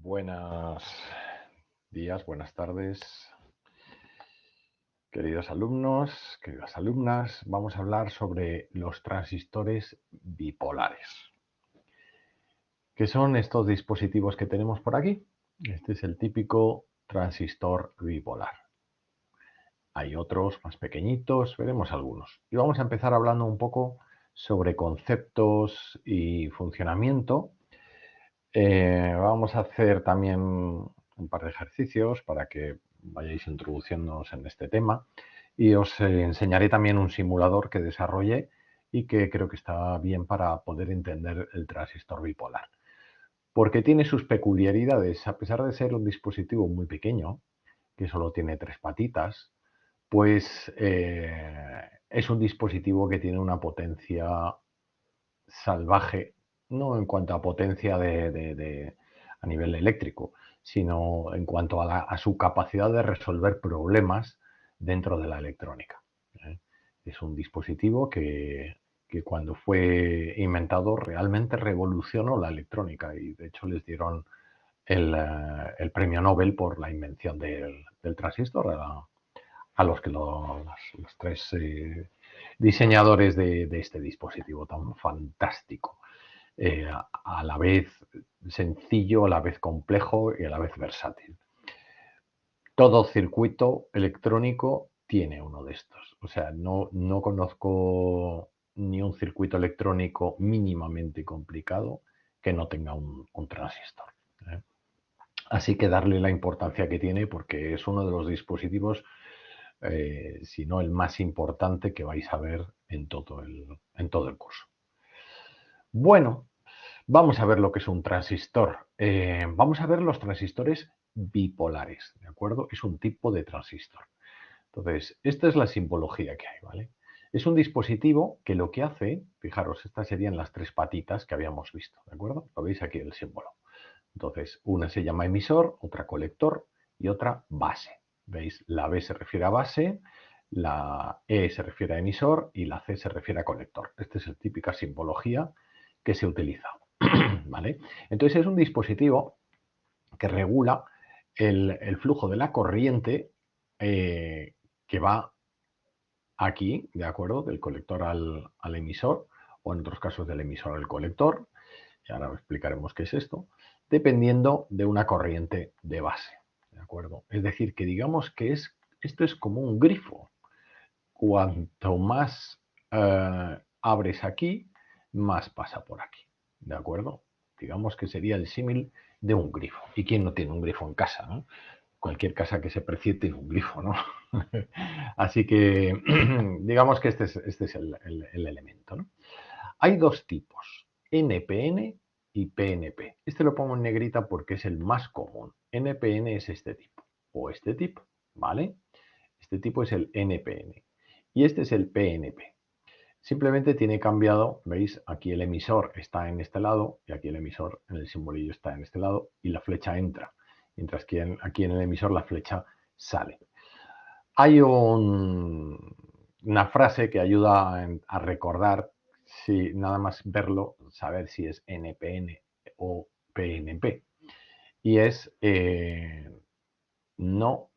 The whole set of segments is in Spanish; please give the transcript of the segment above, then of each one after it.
Buenos días, buenas tardes, queridos alumnos, queridas alumnas. Vamos a hablar sobre los transistores bipolares. ¿Qué son estos dispositivos que tenemos por aquí? Este es el típico transistor bipolar. Hay otros más pequeñitos, veremos algunos. Y vamos a empezar hablando un poco sobre conceptos y funcionamiento. Vamos a hacer también un par de ejercicios para que vayáis introduciéndonos en este tema y os enseñaré también un simulador que desarrollé y que creo que está bien para poder entender el transistor bipolar. Porque tiene sus peculiaridades, a pesar de ser un dispositivo muy pequeño, que solo tiene 3 patitas, pues es un dispositivo que tiene una potencia salvaje, no en cuanto a potencia a nivel eléctrico, sino en cuanto a su capacidad de resolver problemas dentro de la electrónica. Es un dispositivo que cuando fue inventado realmente revolucionó la electrónica y de hecho les dieron el premio Nobel por la invención del transistor a los 3 diseñadores de este dispositivo tan fantástico, a la vez sencillo, a la vez complejo y a la vez versátil. Todo circuito electrónico tiene uno de estos. O sea, no conozco ni un circuito electrónico mínimamente complicado que no tenga un transistor. Así que darle la importancia que tiene porque es uno de los dispositivos, si no el más importante que vais a ver en todo el curso. Bueno, vamos a ver lo que es un transistor. Vamos a ver los transistores bipolares, ¿de acuerdo? Es un tipo de transistor. Entonces, esta es la simbología que hay, ¿vale? Es un dispositivo que lo que hace, fijaros, estas serían las 3 patitas que habíamos visto, ¿de acuerdo? Lo veis aquí el símbolo. Entonces, una se llama emisor, otra colector y otra base. ¿Veis? La B se refiere a base, la E se refiere a emisor y la C se refiere a colector. Esta es la típica simbología que se utiliza. ¿Vale? Entonces, es un dispositivo que regula el flujo de la corriente que va aquí, ¿de acuerdo? Del colector al emisor, o en otros casos del emisor al colector, y ahora explicaremos qué es esto, dependiendo de una corriente de base, ¿de acuerdo? Es decir, que digamos que esto es como un grifo. Cuanto más abres aquí, más pasa por aquí, ¿de acuerdo? Digamos que sería el símil de un grifo. ¿Y quién no tiene un grifo en casa, no? Cualquier casa que se precie tiene un grifo, ¿no? Así que digamos que este es el elemento, ¿no? Hay 2 tipos, NPN y PNP. Este lo pongo en negrita porque es el más común. NPN es este tipo o este tipo, ¿vale? Este tipo es el NPN y este es el PNP. Simplemente tiene cambiado, veis, aquí el emisor está en este lado y aquí el emisor en el simbolillo está en este lado y la flecha entra, mientras que aquí en el emisor la flecha sale. Hay una frase que ayuda a recordar, si nada más verlo, saber si es NPN o PNP. Y es no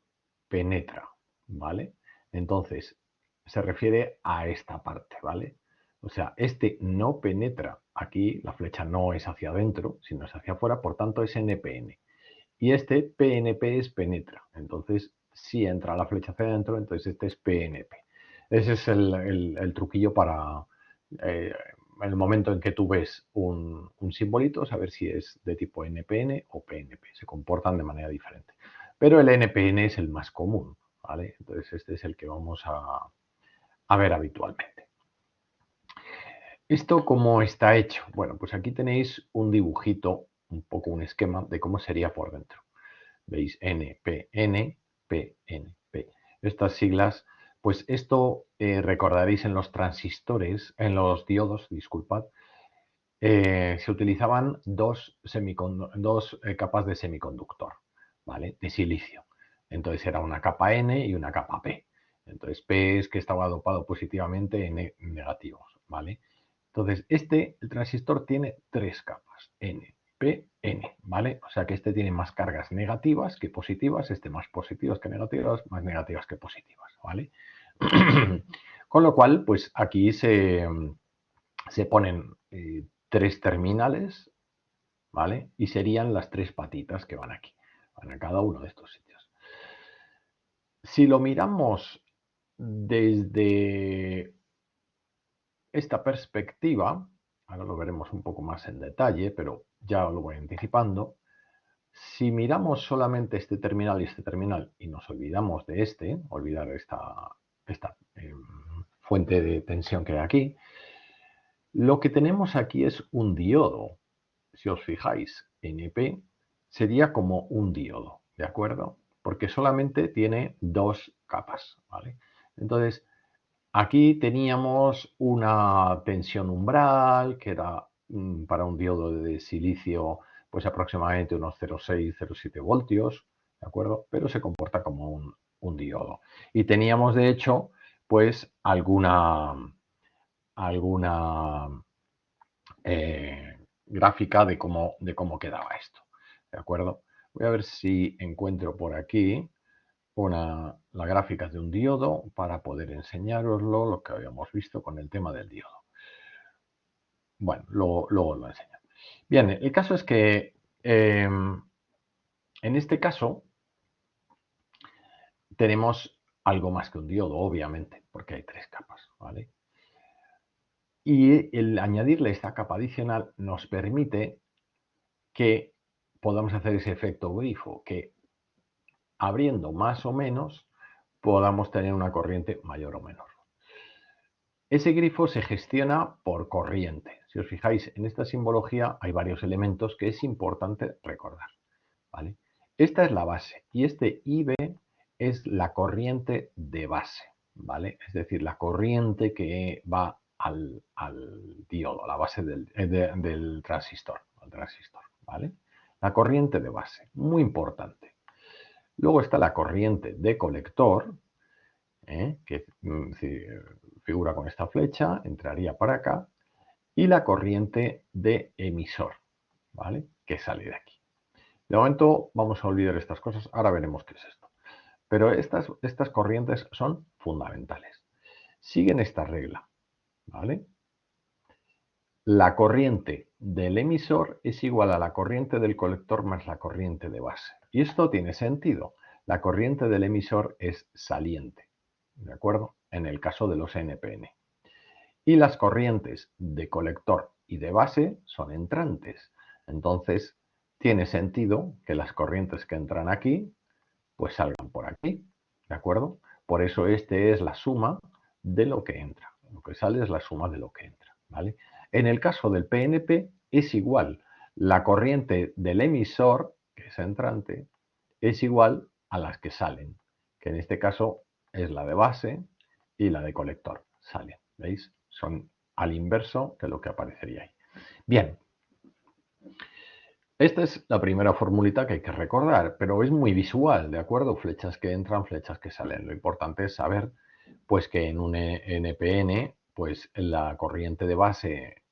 penetra, ¿vale? Entonces, se refiere a esta parte, ¿vale? O sea, este no penetra, aquí la flecha no es hacia adentro, sino es hacia afuera, por tanto es NPN. Y este PNP es penetra, entonces si entra la flecha hacia adentro, entonces este es PNP. Ese es el truquillo para el momento en que tú ves un simbolito, saber si es de tipo NPN o PNP. Se comportan de manera diferente. Pero el NPN es el más común, ¿vale? Entonces este es el que vamos a ver habitualmente. ¿Esto cómo está hecho? Bueno, pues aquí tenéis un dibujito, un poco un esquema de cómo sería por dentro. ¿Veis? NPN, PNP. Estas siglas, pues esto recordaréis en los transistores, en los diodos, disculpad, se utilizaban dos capas de semiconductor, ¿vale? De silicio. Entonces era una capa N y una capa P. Entonces P es que estaba dopado positivamente, N negativos, ¿vale? Entonces el transistor tiene 3 capas, N, PN, ¿vale? O sea que este tiene más cargas negativas que positivas, este más positivas que negativas, más negativas que positivas, ¿vale? Con lo cual, pues aquí se ponen 3 terminales, ¿vale? Y serían las 3 patitas que van aquí, van a cada uno de estos sitios. Si lo miramos desde esta perspectiva, ahora lo veremos un poco más en detalle, pero ya lo voy anticipando. Si miramos solamente este terminal y este terminal y nos olvidamos de olvidar esta fuente de tensión que hay aquí, lo que tenemos aquí es un diodo. Si os fijáis, NP sería como un diodo, ¿de acuerdo? Porque solamente tiene 2 capas, ¿vale? Entonces, aquí teníamos una tensión umbral que era para un diodo de silicio pues aproximadamente unos 0,6, 0,7 voltios, ¿de acuerdo? Pero se comporta como un diodo. Y teníamos de hecho pues alguna gráfica de cómo quedaba esto, ¿de acuerdo? Voy a ver si encuentro por aquí las gráficas de un diodo para poder enseñaroslo, lo que habíamos visto con el tema del diodo. Bueno, luego lo enseño. Bien, el caso es que en este caso tenemos algo más que un diodo, obviamente, porque hay 3 capas, ¿vale? Y el añadirle esta capa adicional nos permite que podamos hacer ese efecto grifo, que abriendo más o menos podamos tener una corriente mayor o menor. Ese grifo se gestiona por corriente. Si os fijáis en esta simbología hay varios elementos que es importante recordar, ¿vale? Esta es la base y este IB es la corriente de base, ¿vale? Es decir, la corriente que va al diodo, a la base del transistor, ¿vale? La corriente de base, muy importante. Luego está la corriente de colector, que figura con esta flecha, entraría para acá, y la corriente de emisor, ¿vale? Que sale de aquí. De momento vamos a olvidar estas cosas, ahora veremos qué es esto. Pero estas corrientes son fundamentales. Siguen esta regla, ¿vale? La corriente del emisor es igual a la corriente del colector más la corriente de base. Y esto tiene sentido. La corriente del emisor es saliente, ¿de acuerdo? En el caso de los NPN. Y las corrientes de colector y de base son entrantes. Entonces, tiene sentido que las corrientes que entran aquí, pues salgan por aquí, ¿de acuerdo? Por eso este es la suma de lo que entra. Lo que sale es la suma de lo que entra, ¿vale? En el caso del PNP es igual. La corriente del emisor, que es entrante, es igual a las que salen, que en este caso es la de base y la de colector. Salen, ¿veis? Son al inverso de lo que aparecería ahí. Bien, esta es la primera formulita que hay que recordar, pero es muy visual, ¿de acuerdo? Flechas que entran, flechas que salen. Lo importante es saber pues, que en un NPN pues, la corriente de base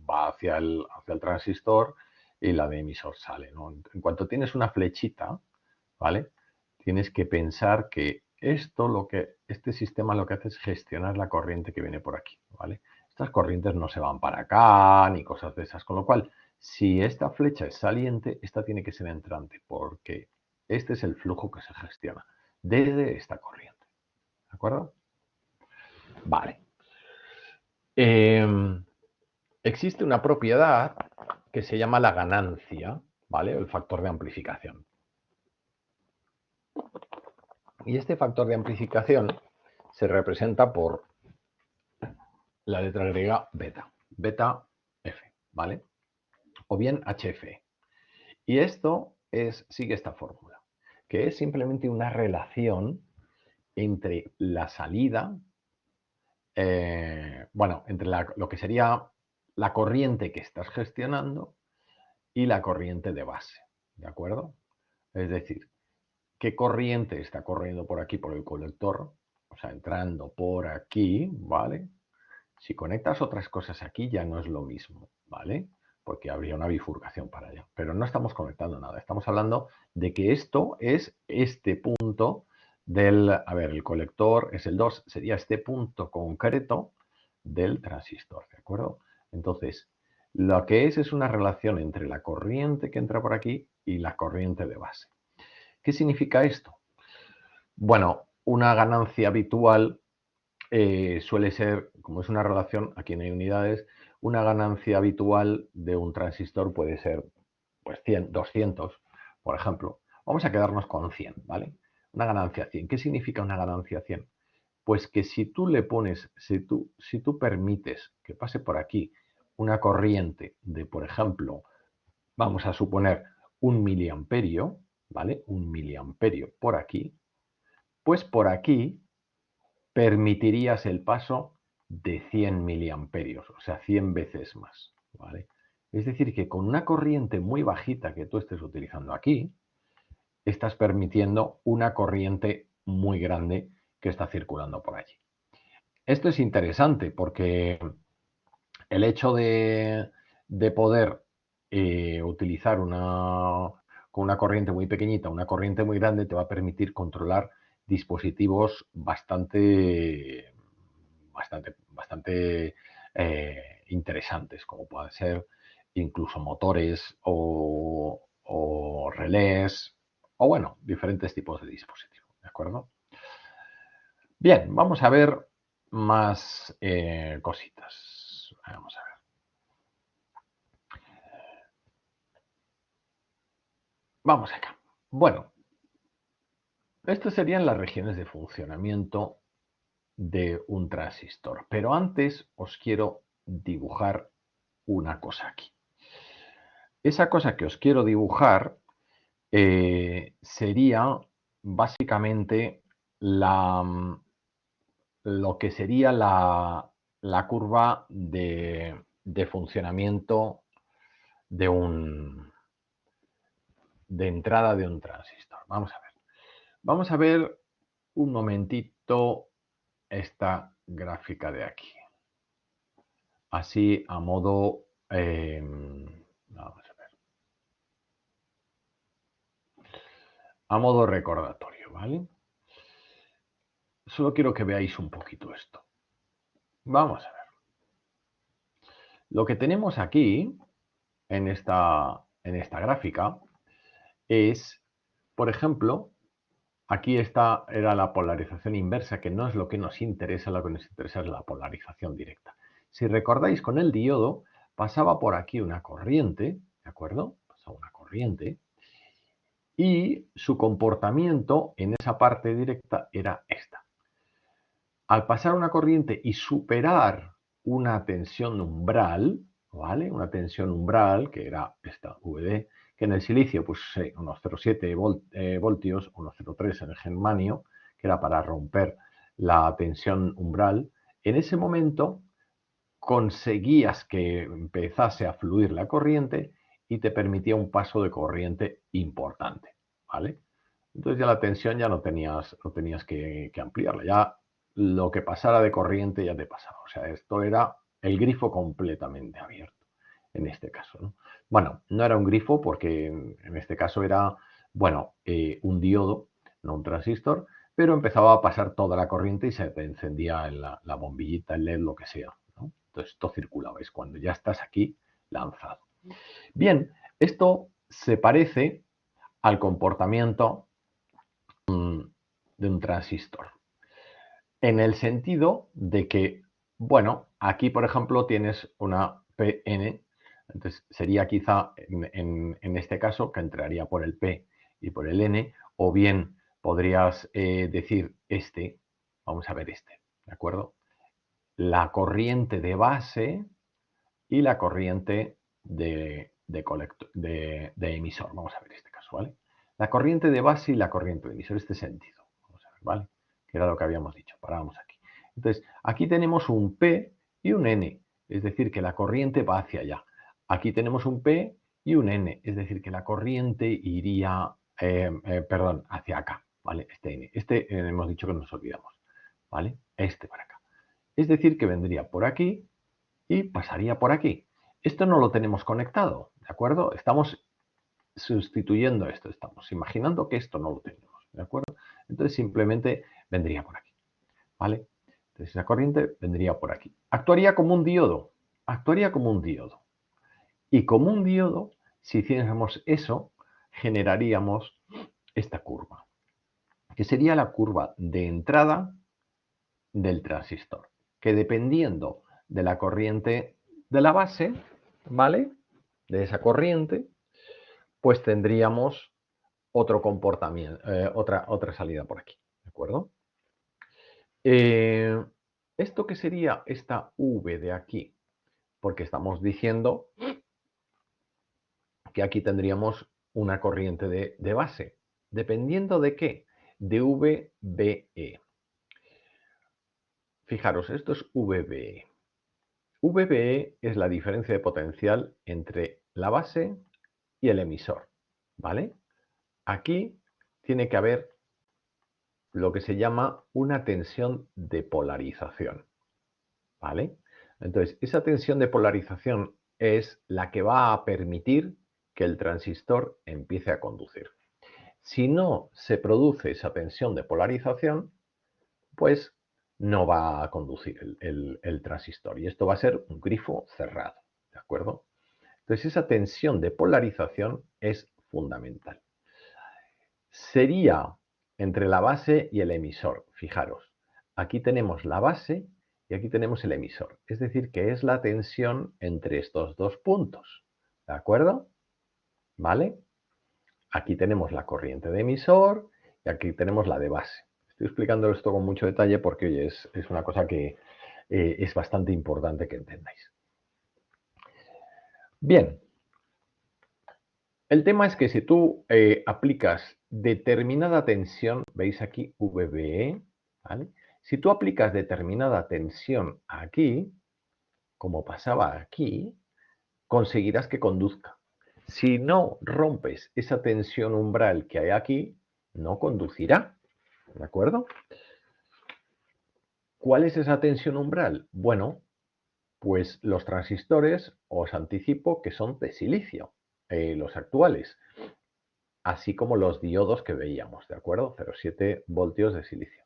va hacia el transistor y la de emisor sale, ¿no? En cuanto tienes una flechita, ¿vale? Tienes que pensar que este sistema lo que hace es gestionar la corriente que viene por aquí, ¿vale? Estas corrientes no se van para acá ni cosas de esas, con lo cual, si esta flecha es saliente, esta tiene que ser entrante, porque este es el flujo que se gestiona desde esta corriente, ¿de acuerdo? Vale. Existe una propiedad que se llama la ganancia, ¿vale? El factor de amplificación. Y este factor de amplificación se representa por la letra griega beta, beta F, ¿vale? O bien HF. Y esto sigue esta fórmula, que es simplemente una relación entre la salida, entre lo que sería la corriente que estás gestionando y la corriente de base, ¿de acuerdo? Es decir, ¿qué corriente está corriendo por aquí, por el colector? O sea, entrando por aquí, ¿vale? Si conectas otras cosas aquí ya no es lo mismo, ¿vale? porque habría una bifurcación para allá. Pero no estamos conectando nada. Estamos hablando de que esto es este punto del... A ver, el colector es el 2, sería este punto concreto del transistor, ¿de acuerdo? Entonces, lo que es una relación entre la corriente que entra por aquí y la corriente de base. ¿Qué significa esto? Bueno, una ganancia habitual suele ser, como es una relación, aquí no hay unidades, una ganancia habitual de un transistor puede ser pues 100, 200, por ejemplo. Vamos a quedarnos con 100, ¿vale? Una ganancia 100. ¿Qué significa una ganancia 100? Pues que si tú le pones, si tú permites que pase por aquí una corriente de, por ejemplo, vamos a suponer 1 miliamperio, ¿vale? 1 miliamperio por aquí, pues por aquí permitirías el paso de 100 miliamperios, o sea, 100 veces más, ¿vale? Es decir, que con una corriente muy bajita que tú estés utilizando aquí, estás permitiendo una corriente muy grande que está circulando por allí. Esto es interesante porque el hecho de poder utilizar con una corriente muy pequeñita, una corriente muy grande, te va a permitir controlar dispositivos bastante interesantes, como pueden ser incluso motores o relés, o bueno, diferentes tipos de dispositivos, ¿de acuerdo? Bien, vamos a ver más cositas. Vamos a ver. Vamos acá. Bueno, estas serían las regiones de funcionamiento de un transistor. Pero antes os quiero dibujar una cosa aquí. Esa cosa que os quiero dibujar sería básicamente lo que sería la curva de funcionamiento de entrada de un transistor. Vamos a ver. Vamos a ver un momentito esta gráfica de aquí. Así a modo... vamos a ver. A modo recordatorio, ¿vale? Solo quiero que veáis un poquito esto. Vamos a ver. Lo que tenemos aquí, en esta gráfica, es, por ejemplo, aquí era la polarización inversa, que no es lo que nos interesa, lo que nos interesa es la polarización directa. Si recordáis, con el diodo pasaba por aquí una corriente, ¿de acuerdo? Pasaba una corriente y su comportamiento en esa parte directa era esta. Al pasar una corriente y superar una tensión umbral, ¿vale? Una tensión umbral, que era esta VD, que en el silicio, pues unos 0,7 voltios, unos 0,3 en el germanio, que era para romper la tensión umbral, en ese momento conseguías que empezase a fluir la corriente y te permitía un paso de corriente importante, ¿vale? Entonces ya la tensión ya no tenías que ampliarla, ya lo que pasara de corriente ya te pasaba. O sea, esto era el grifo completamente abierto, en este caso, ¿no? Bueno, no era un grifo porque en este caso era, bueno, un diodo, no un transistor, pero empezaba a pasar toda la corriente y se te encendía la bombillita, el LED, lo que sea, ¿no? Entonces esto circulaba, es cuando ya estás aquí lanzado. Bien, esto se parece al comportamiento de un transistor. En el sentido de que, bueno, aquí por ejemplo tienes una PN, entonces sería quizá en este caso que entraría por el P y por el N, o bien podrías decir vamos a ver ¿de acuerdo? La corriente de base y la corriente de emisor. Vamos a ver este caso, ¿vale? La corriente de base y la corriente de emisor, este sentido. Vamos a ver, ¿vale? Que era lo que habíamos dicho. Parábamos aquí. Entonces, aquí tenemos un P y un N, es decir, que la corriente va hacia allá. Aquí tenemos un P y un N, es decir, que la corriente iría, hacia acá, ¿vale? Este N. Hemos dicho que nos olvidamos, ¿vale? Para acá. Es decir, que vendría por aquí y pasaría por aquí. Esto no lo tenemos conectado, ¿de acuerdo? Estamos sustituyendo esto, estamos imaginando que esto no lo tenemos, ¿de acuerdo? Entonces simplemente vendría por aquí, ¿vale? Entonces la corriente vendría por aquí. Actuaría como un diodo, actuaría como un diodo. Y como un diodo, si hiciéramos eso, generaríamos esta curva, que sería la curva de entrada del transistor, que dependiendo de la corriente de la base, ¿vale? De esa corriente, pues tendríamos otro comportamiento, otra salida por aquí, ¿de acuerdo? ¿Esto qué sería esta V de aquí? Porque estamos diciendo que aquí tendríamos una corriente de base. ¿Dependiendo de qué? De VBE. Fijaros, esto es VBE. VBE es la diferencia de potencial entre la base y el emisor, ¿vale? Aquí tiene que haber lo que se llama una tensión de polarización, ¿vale? Entonces, esa tensión de polarización es la que va a permitir que el transistor empiece a conducir. Si no se produce esa tensión de polarización, pues no va a conducir el transistor y esto va a ser un grifo cerrado, ¿de acuerdo? Entonces, esa tensión de polarización es fundamental. Sería entre la base y el emisor. Fijaros, aquí tenemos la base y aquí tenemos el emisor. Es decir, que es la tensión entre estos dos puntos. ¿De acuerdo? ¿Vale? Aquí tenemos la corriente de emisor y aquí tenemos la de base. Estoy explicando esto con mucho detalle porque, oye, es una cosa que es bastante importante que entendáis. Bien, el tema es que si tú aplicas determinada tensión, veis aquí VBE, ¿vale? Si tú aplicas determinada tensión aquí, como pasaba aquí, conseguirás que conduzca. Si no rompes esa tensión umbral que hay aquí, no conducirá, ¿de acuerdo? ¿Cuál es esa tensión umbral? Bueno, pues los transistores, os anticipo que son de silicio, los actuales, así como los diodos que veíamos, ¿de acuerdo? 0,7 voltios de silicio,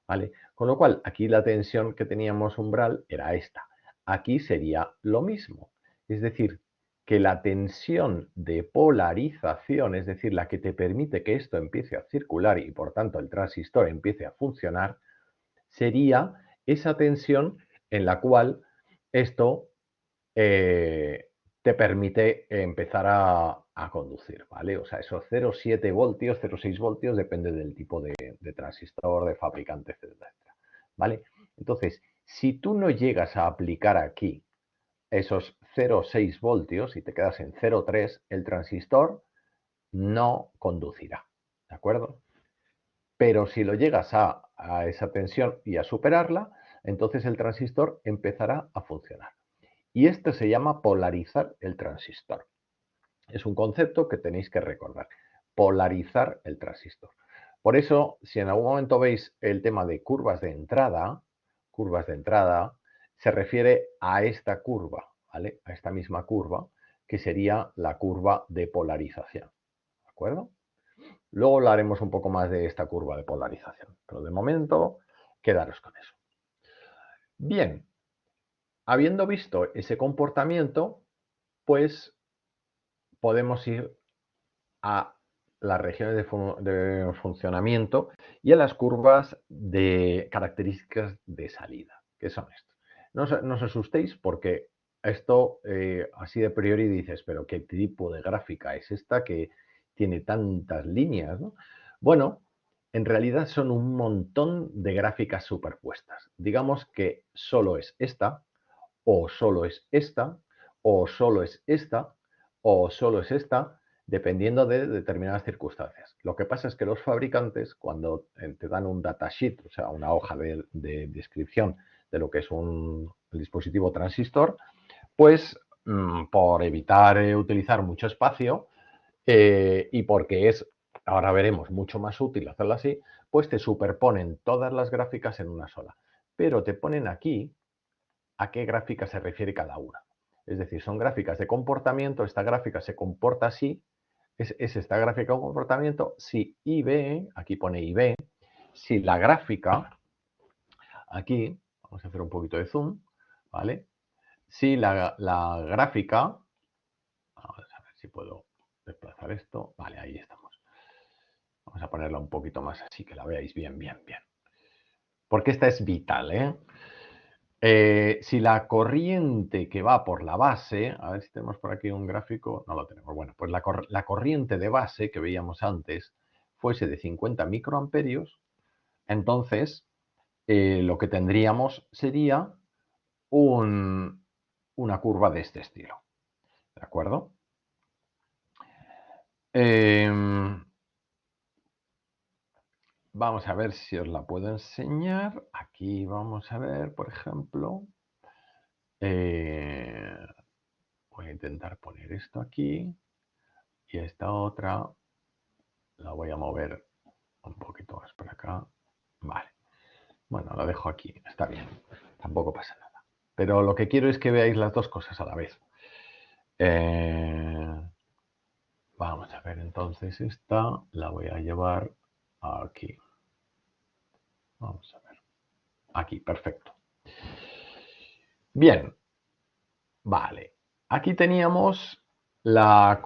¿vale? Con lo cual, aquí la tensión que teníamos umbral era esta. Aquí sería lo mismo, es decir, que la tensión de polarización, es decir, la que te permite que esto empiece a circular y por tanto el transistor empiece a funcionar, sería esa tensión en la cual esto te permite empezar a conducir, ¿vale? O sea, esos 0,7 voltios, 0,6 voltios, depende del tipo de transistor, de fabricante, etcétera, ¿vale? Entonces, si tú no llegas a aplicar aquí esos 0,6 voltios y te quedas en 0,3, el transistor no conducirá, ¿de acuerdo? Pero si lo llegas a esa tensión y a superarla, entonces el transistor empezará a funcionar. Y esto se llama polarizar el transistor. Es un concepto que tenéis que recordar. Polarizar el transistor. Por eso, si en algún momento veis el tema de curvas de entrada, se refiere a esta curva, ¿vale? A esta misma curva, que sería la curva de polarización. ¿De acuerdo? Luego hablaremos un poco más de esta curva de polarización, pero de momento quedaros con eso. Bien, habiendo visto ese comportamiento, pues podemos ir a las regiones de funcionamiento y a las curvas de características de salida, que son estas. No os asustéis porque esto así de priori dices, pero ¿qué tipo de gráfica es esta que tiene tantas líneas, ¿no? Bueno, en realidad son un montón de gráficas superpuestas. Digamos que solo es esta, o solo es esta, o solo es esta, o solo es esta, dependiendo de determinadas circunstancias. Lo que pasa es que los fabricantes, cuando te dan un datasheet, o sea, una hoja de descripción de lo que es un dispositivo transistor, pues por evitar utilizar mucho espacio y porque es, ahora veremos, mucho más útil hacerlo así, pues te superponen todas las gráficas en una sola. Pero te ponen aquí a qué gráfica se refiere cada una. Es decir, son gráficas de comportamiento, esta gráfica se comporta así, es esta gráfica de comportamiento, si IB, aquí pone IB, si la gráfica, aquí, vamos a hacer un poquito de zoom, ¿vale? Si la gráfica, vamos a ver si puedo desplazar esto, vale, ahí estamos. Vamos a ponerla un poquito más así, que la veáis bien, bien, bien. Porque esta es vital, ¿eh? Si la corriente que va por la base, a ver si tenemos por aquí un gráfico, no lo tenemos, bueno, pues la corriente de base que veíamos antes fuese de 50 microamperios, entonces lo que tendríamos sería una curva de este estilo, ¿de acuerdo? Vamos a ver si os la puedo enseñar. Aquí vamos a ver, por ejemplo, voy a intentar poner esto aquí y esta otra la voy a mover un poquito más para acá. Vale. Bueno, la dejo aquí. Está bien. Tampoco pasa nada. Pero lo que quiero es que veáis las dos cosas a la vez. Vamos a ver, entonces esta la voy a llevar aquí. Vamos a ver. Aquí, perfecto. Bien. Vale. Aquí teníamos a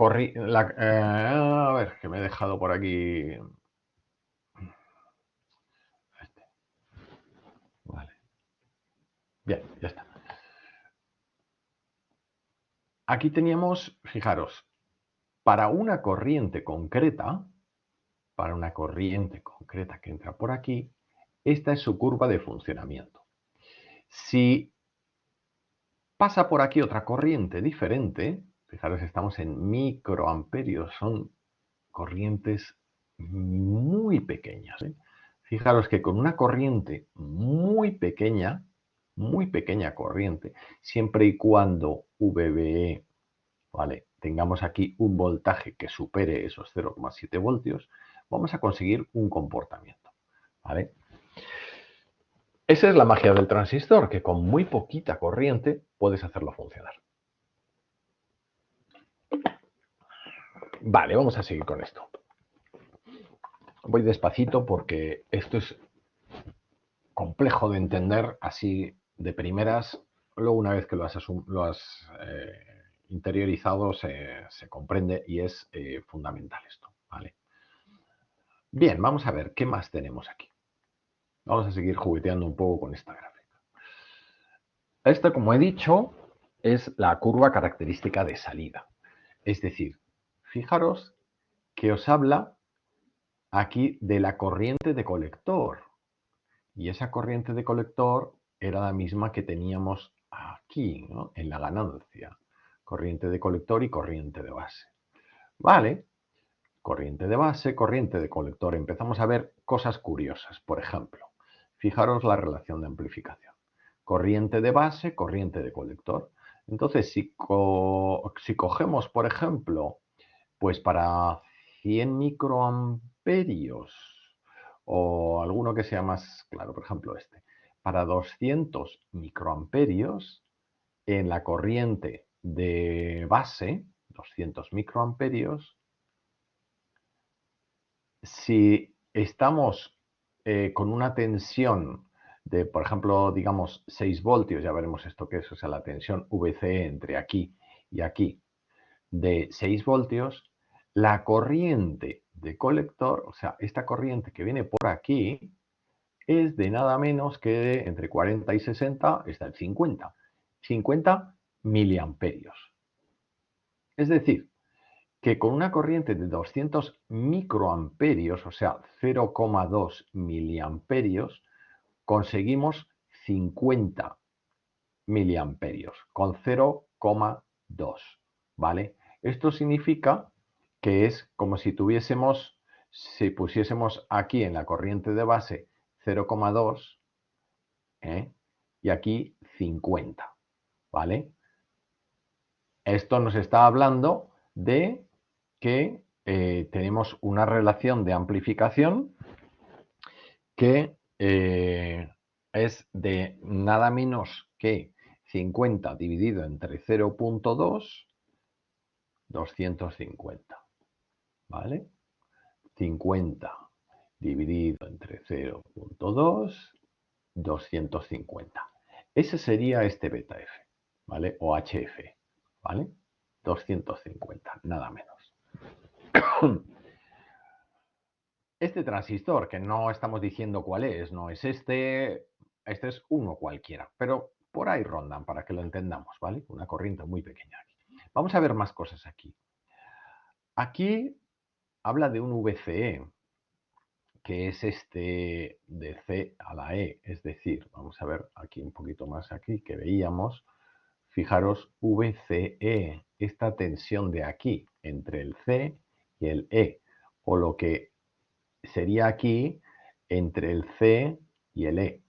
ver, que me he dejado por aquí. Vale. Bien, ya está. Aquí teníamos, fijaros, para una corriente concreta que entra por aquí, esta es su curva de funcionamiento. Si pasa por aquí otra corriente diferente, fijaros, estamos en microamperios, son corrientes muy pequeñas, ¿eh? Fijaros que con una corriente muy pequeña corriente, siempre y cuando VBE, ¿vale?, tengamos aquí un voltaje que supere esos 0,7 voltios, vamos a conseguir un comportamiento, ¿vale? Esa es la magia del transistor, que con muy poquita corriente puedes hacerlo funcionar. Vale, vamos a seguir con esto. Voy despacito porque esto es complejo de entender así de primeras. Luego, una vez que lo has interiorizado, se comprende y es fundamental esto, ¿vale? Bien, vamos a ver qué más tenemos aquí. Vamos a seguir jugueteando un poco con esta gráfica. Esta, como he dicho, es la curva característica de salida. Es decir, fijaros que os habla aquí de la corriente de colector. Y esa corriente de colector era la misma que teníamos aquí, ¿no?, en la ganancia. Corriente de colector y corriente de base. Vale, corriente de base, corriente de colector. Empezamos a ver cosas curiosas. Por ejemplo, fijaros la relación de amplificación. Corriente de base, corriente de colector. Entonces, si cogemos, por ejemplo, pues para 100 microamperios o alguno que sea más claro, por ejemplo este, para 200 microamperios en la corriente de base, 200 microamperios, si estamos con una tensión de, por ejemplo, digamos 6 voltios, ya veremos esto que es, o sea, la tensión VCE entre aquí y aquí, de 6 voltios, la corriente de colector, o sea, esta corriente que viene por aquí, es de nada menos que entre 40 y 60, está el 50. 50 miliamperios. Es decir, que con una corriente de 200 microamperios, o sea, 0,2 miliamperios, conseguimos 50 miliamperios con 0,2, ¿vale? Esto significa que es como si si pusiésemos aquí en la corriente de base 0,2 y aquí 50, ¿vale? Esto nos está hablando de que tenemos una relación de amplificación que es de nada menos que 50 dividido entre 0,2, 250, ¿vale? 50 dividido entre 0,2, 250. Ese sería este beta F, ¿vale? O HF, ¿vale? 250, nada menos. Este transistor, que no estamos diciendo cuál es, no es este es uno cualquiera, pero por ahí rondan para que lo entendamos, ¿vale? Una corriente muy pequeña aquí. Vamos a ver más cosas aquí. Aquí habla de un VCE, que es este de C a la E, es decir, vamos a ver aquí un poquito más aquí, que veíamos, fijaros, VCE, esta tensión de aquí, entre el C y el E, o lo que sería aquí entre el C y el E,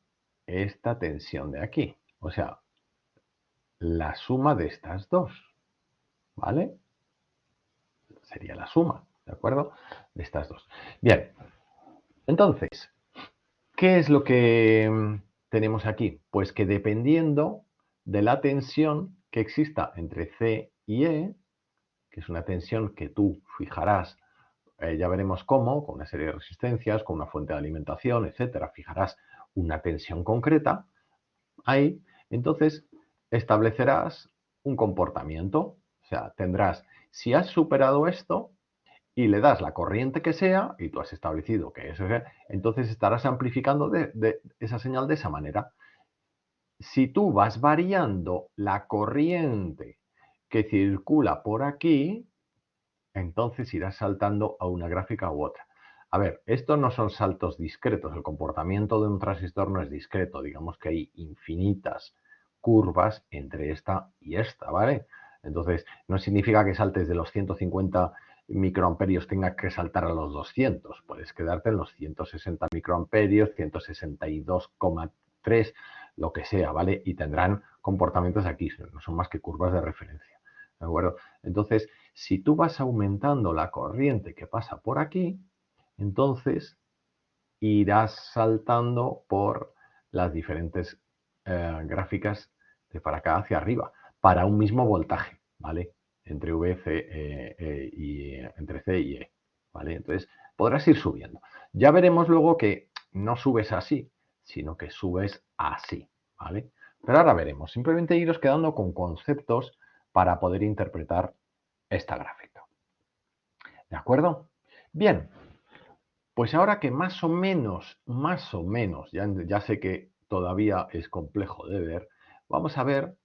esta tensión de aquí, o sea, la suma de estas dos, ¿vale? Sería la suma, ¿de acuerdo? De estas dos. Bien, entonces, ¿qué es lo que tenemos aquí? Pues que dependiendo de la tensión que exista entre C y E, que es una tensión que tú fijarás, ya veremos cómo, con una serie de resistencias, con una fuente de alimentación, etcétera, fijarás una tensión concreta, ahí, entonces establecerás un comportamiento, o sea, tendrás, si has superado esto, y le das la corriente que sea, y tú has establecido que eso es, entonces estarás amplificando esa señal de esa manera. Si tú vas variando la corriente que circula por aquí, entonces irás saltando a una gráfica u otra. A ver, estos no son saltos discretos, el comportamiento de un transistor no es discreto, digamos que hay infinitas curvas entre esta y esta, ¿vale? Entonces, no significa que saltes de los 150 microamperios tengas que saltar a los 200, puedes quedarte en los 160 microamperios, 162,3, lo que sea, ¿vale? Y tendrán comportamientos aquí, no son más que curvas de referencia, ¿de acuerdo? Entonces, si tú vas aumentando la corriente que pasa por aquí, entonces irás saltando por las diferentes gráficas de para acá hacia arriba, para un mismo voltaje, ¿vale? Entre V, C, y entre C y E, ¿vale? Entonces podrás ir subiendo. Ya veremos luego que no subes así, sino que subes así, ¿vale? Pero ahora veremos. Simplemente iros quedando con conceptos para poder interpretar esta gráfica. ¿De acuerdo? Bien, pues ahora que más o menos, ya sé que todavía es complejo de ver, vamos a ver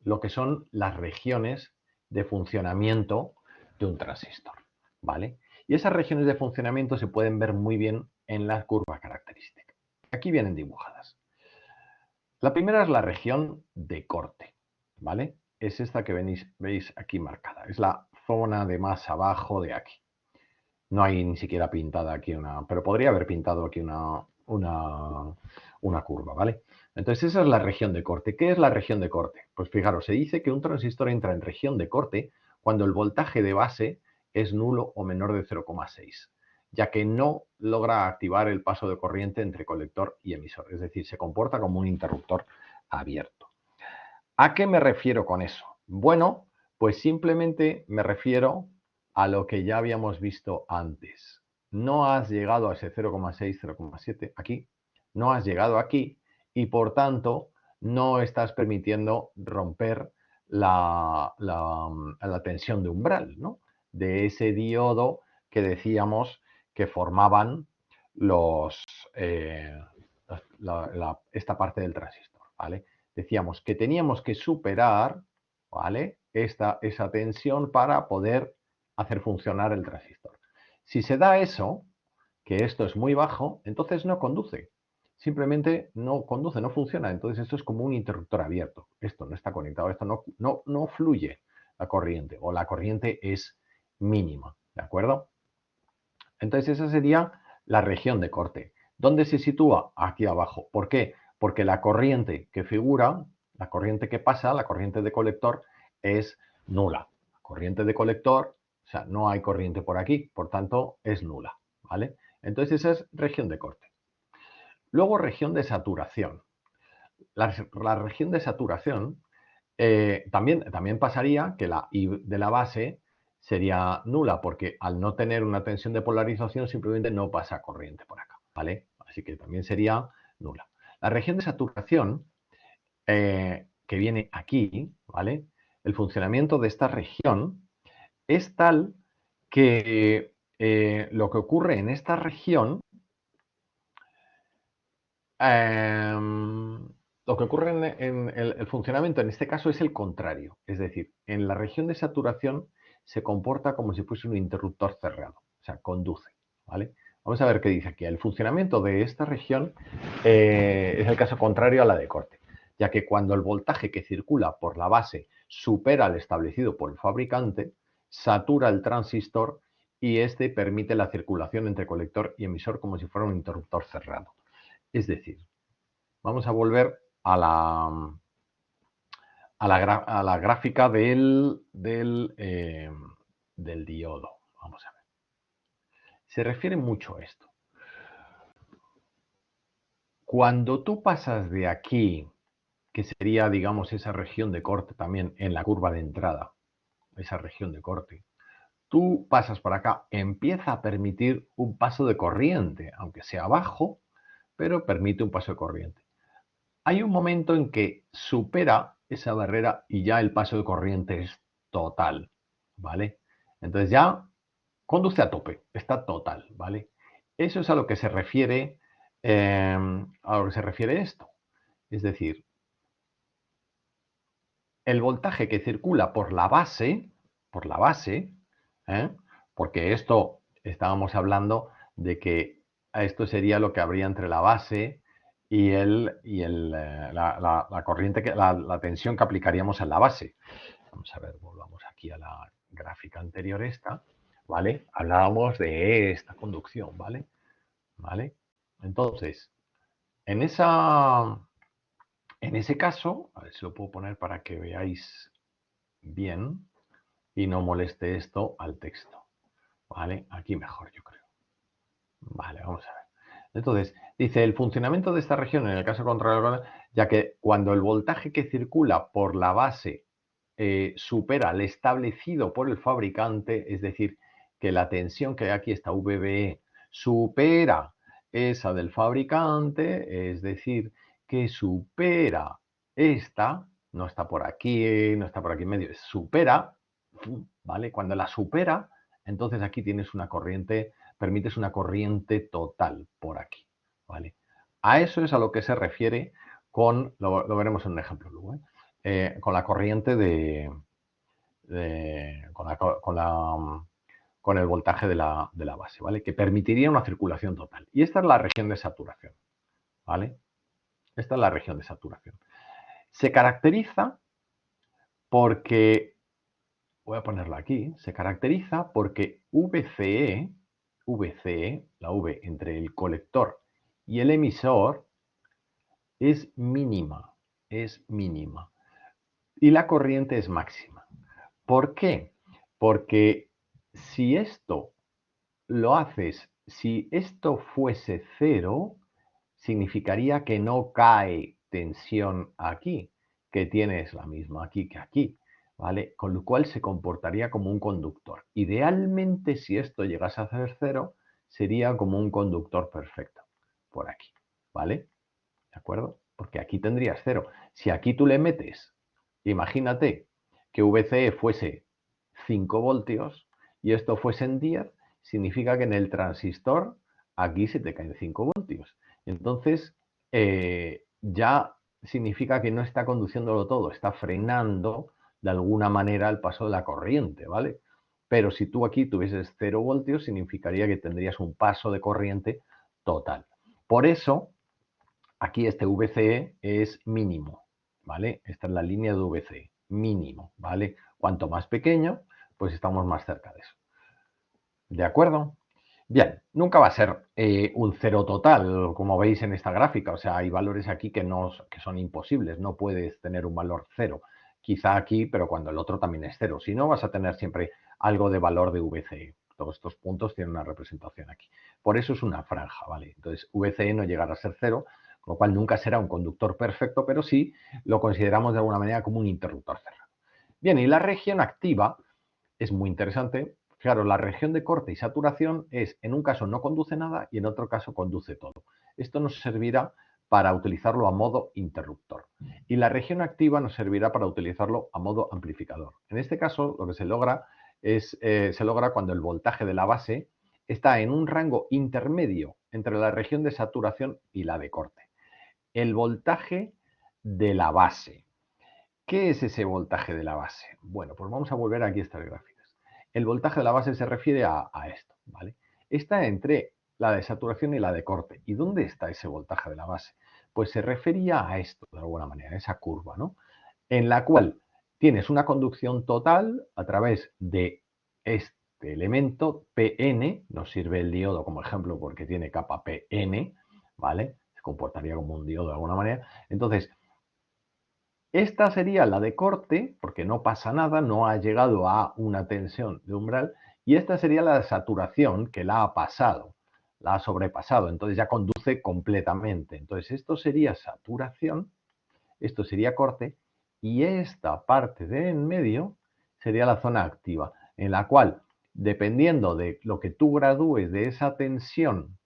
lo que son las regiones de funcionamiento de un transistor, ¿vale? Y esas regiones de funcionamiento se pueden ver muy bien en la curva característica. Aquí vienen dibujadas. La primera es la región de corte, ¿vale? Es esta que veis aquí marcada. Es la zona de más abajo de aquí. No hay ni siquiera pintada aquí pero podría haber pintado aquí una curva, ¿vale? Entonces esa es la región de corte. ¿Qué es la región de corte? Pues fijaros, se dice que un transistor entra en región de corte cuando el voltaje de base es nulo o menor de 0,6, ya que no logra activar el paso de corriente entre colector y emisor, es decir, se comporta como un interruptor abierto. ¿A qué me refiero con eso? Bueno, pues simplemente me refiero a lo que ya habíamos visto antes. No has llegado a ese 0,6, 0,7 aquí, no has llegado aquí y por tanto no estás permitiendo romper la tensión de umbral, ¿no? De ese diodo que decíamos que formaban esta parte del transistor, ¿vale? Decíamos que teníamos que superar, ¿vale? Esa tensión para poder hacer funcionar el transistor. Si se da eso, que esto es muy bajo, entonces no conduce. Simplemente no conduce, no funciona. Entonces esto es como un interruptor abierto. Esto no está conectado, esto no fluye la corriente o la corriente es mínima, ¿de acuerdo? Entonces esa sería la región de corte. ¿Dónde se sitúa? Aquí abajo. ¿Por qué? Porque la corriente que figura, la corriente que pasa, la corriente de colector, es nula. Corriente de colector, o sea, no hay corriente por aquí, por tanto, es nula, ¿vale? Entonces esa es región de corte. Luego, región de saturación. La región de saturación También pasaría que la I de la base sería nula, porque al no tener una tensión de polarización simplemente no pasa corriente por acá, ¿vale? Así que también sería nula. La región de saturación, que viene aquí, ¿vale? El funcionamiento de esta región es tal que lo que ocurre en esta región, lo que ocurre en el funcionamiento en este caso es el contrario. Es decir, en la región de saturación se comporta como si fuese un interruptor cerrado, o sea, conduce, ¿vale? Vamos a ver qué dice aquí. El funcionamiento de esta región es el caso contrario a la de corte, ya que cuando el voltaje que circula por la base supera al establecido por el fabricante, satura el transistor y este permite la circulación entre colector y emisor como si fuera un interruptor cerrado. Es decir, vamos a volver a la gráfica del diodo. Vamos a ver. Se refiere mucho a esto. Cuando tú pasas de aquí, que sería, digamos, esa región de corte también en la curva de entrada, esa región de corte, tú pasas por acá, empieza a permitir un paso de corriente, aunque sea bajo, pero permite un paso de corriente. Hay un momento en que supera esa barrera y ya el paso de corriente es total, ¿vale? Entonces ya conduce a tope, está total, ¿vale? Eso es a lo que se refiere, esto. Es decir, el voltaje que circula por la base, ¿eh? Porque esto estábamos hablando de que esto sería lo que habría entre la base y la corriente, la tensión que aplicaríamos en la base. Vamos a ver, volvamos aquí a la gráfica anterior esta, ¿vale? Hablábamos de esta conducción, ¿vale? ¿Vale? Entonces, en ese caso, a ver si lo puedo poner para que veáis bien y no moleste esto al texto, ¿vale? Aquí mejor, yo creo. Vale, vamos a ver. Entonces, dice, el funcionamiento de esta región, en el caso contrario, ya que cuando el voltaje que circula por la base supera el establecido por el fabricante, es decir, que la tensión que hay aquí, esta VBE, supera esa del fabricante, es decir, que supera esta, no está por aquí, no está por aquí en medio, supera, ¿vale? Cuando la supera, entonces aquí tienes una corriente, permites una corriente total por aquí, ¿vale? A eso es a lo que se refiere con, lo veremos en un ejemplo luego, con la corriente con el voltaje de la base, ¿vale? Que permitiría una circulación total. Y esta es la región de saturación, ¿vale? Esta es la región de saturación. Se caracteriza porque, voy a ponerlo aquí, se caracteriza porque VCE, la V entre el colector y el emisor, es mínima, y la corriente es máxima. ¿Por qué? Porque si esto lo haces, si esto fuese cero, significaría que no cae tensión aquí, que tienes la misma aquí que aquí, ¿vale? Con lo cual se comportaría como un conductor. Idealmente, si esto llegase a ser cero, sería como un conductor perfecto, por aquí, ¿vale? ¿De acuerdo? Porque aquí tendrías cero. Si aquí tú le metes, imagínate que VCE fuese 5 voltios y esto fuesen 10, significa que en el transistor aquí se te caen 5 voltios. Entonces, ya significa que no está conduciéndolo todo, está frenando de alguna manera el paso de la corriente, ¿vale? Pero si tú aquí tuvieses 0 voltios, significaría que tendrías un paso de corriente total. Por eso, aquí este VCE es mínimo, ¿vale? Esta es la línea de VCE, mínimo, ¿vale? Cuanto más pequeño, pues estamos más cerca de eso. ¿De acuerdo? Bien, nunca va a ser un cero total, como veis en esta gráfica. O sea, hay valores aquí que son imposibles. No puedes tener un valor cero. Quizá aquí, pero cuando el otro también es cero. Si no, vas a tener siempre algo de valor de VCE. Todos estos puntos tienen una representación aquí. Por eso es una franja, ¿vale? Entonces, VCE no llegará a ser cero, con lo cual nunca será un conductor perfecto, pero sí lo consideramos de alguna manera como un interruptor cerrado. Bien, y la región activa es muy interesante. Claro, la región de corte y saturación es, en un caso no conduce nada y en otro caso conduce todo. Esto nos servirá para utilizarlo a modo interruptor. Y la región activa nos servirá para utilizarlo a modo amplificador. En este caso, lo que se logra se logra cuando el voltaje de la base está en un rango intermedio entre la región de saturación y la de corte. El voltaje de la base. ¿Qué es ese voltaje de la base? Bueno, pues vamos a volver aquí a estas gráficas. El voltaje de la base se refiere a esto, ¿vale? Está entre la de saturación y la de corte. ¿Y dónde está ese voltaje de la base? Pues se refería a esto, de alguna manera, esa curva, ¿no? En la cual tienes una conducción total a través de este elemento Pn, nos sirve el diodo como ejemplo porque tiene capa Pn, ¿vale? Se comportaría como un diodo de alguna manera. Entonces, esta sería la de corte, porque no pasa nada, no ha llegado a una tensión de umbral, y esta sería la de saturación, que la ha pasado, la ha sobrepasado, entonces ya conduce completamente. Entonces esto sería saturación, esto sería corte, y esta parte de en medio sería la zona activa, en la cual, dependiendo de lo que tú gradúes de esa tensión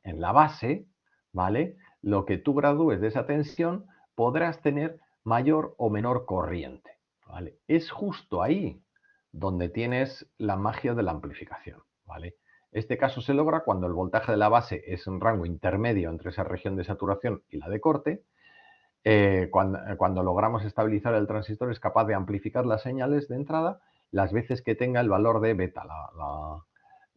en la base, ¿vale? Lo que tú gradúes de esa tensión, podrás tener mayor o menor corriente, ¿vale? Es justo ahí donde tienes la magia de la amplificación, ¿vale? Este caso se logra cuando el voltaje de la base es un rango intermedio entre esa región de saturación y la de corte. Cuando logramos estabilizar el transistor es capaz de amplificar las señales de entrada las veces que tenga el valor de beta,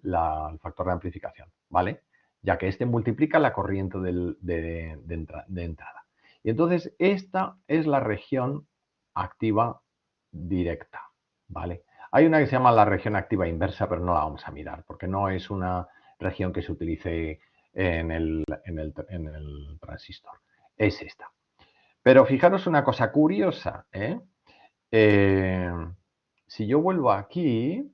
el factor de amplificación, ¿vale? Ya que este multiplica la corriente de entrada. Y entonces esta es la región activa directa, ¿vale? Hay una que se llama la región activa inversa, pero no la vamos a mirar, porque no es una región que se utilice en el transistor. Es esta. Pero fijaros una cosa curiosa, ¿eh? Si yo vuelvo aquí,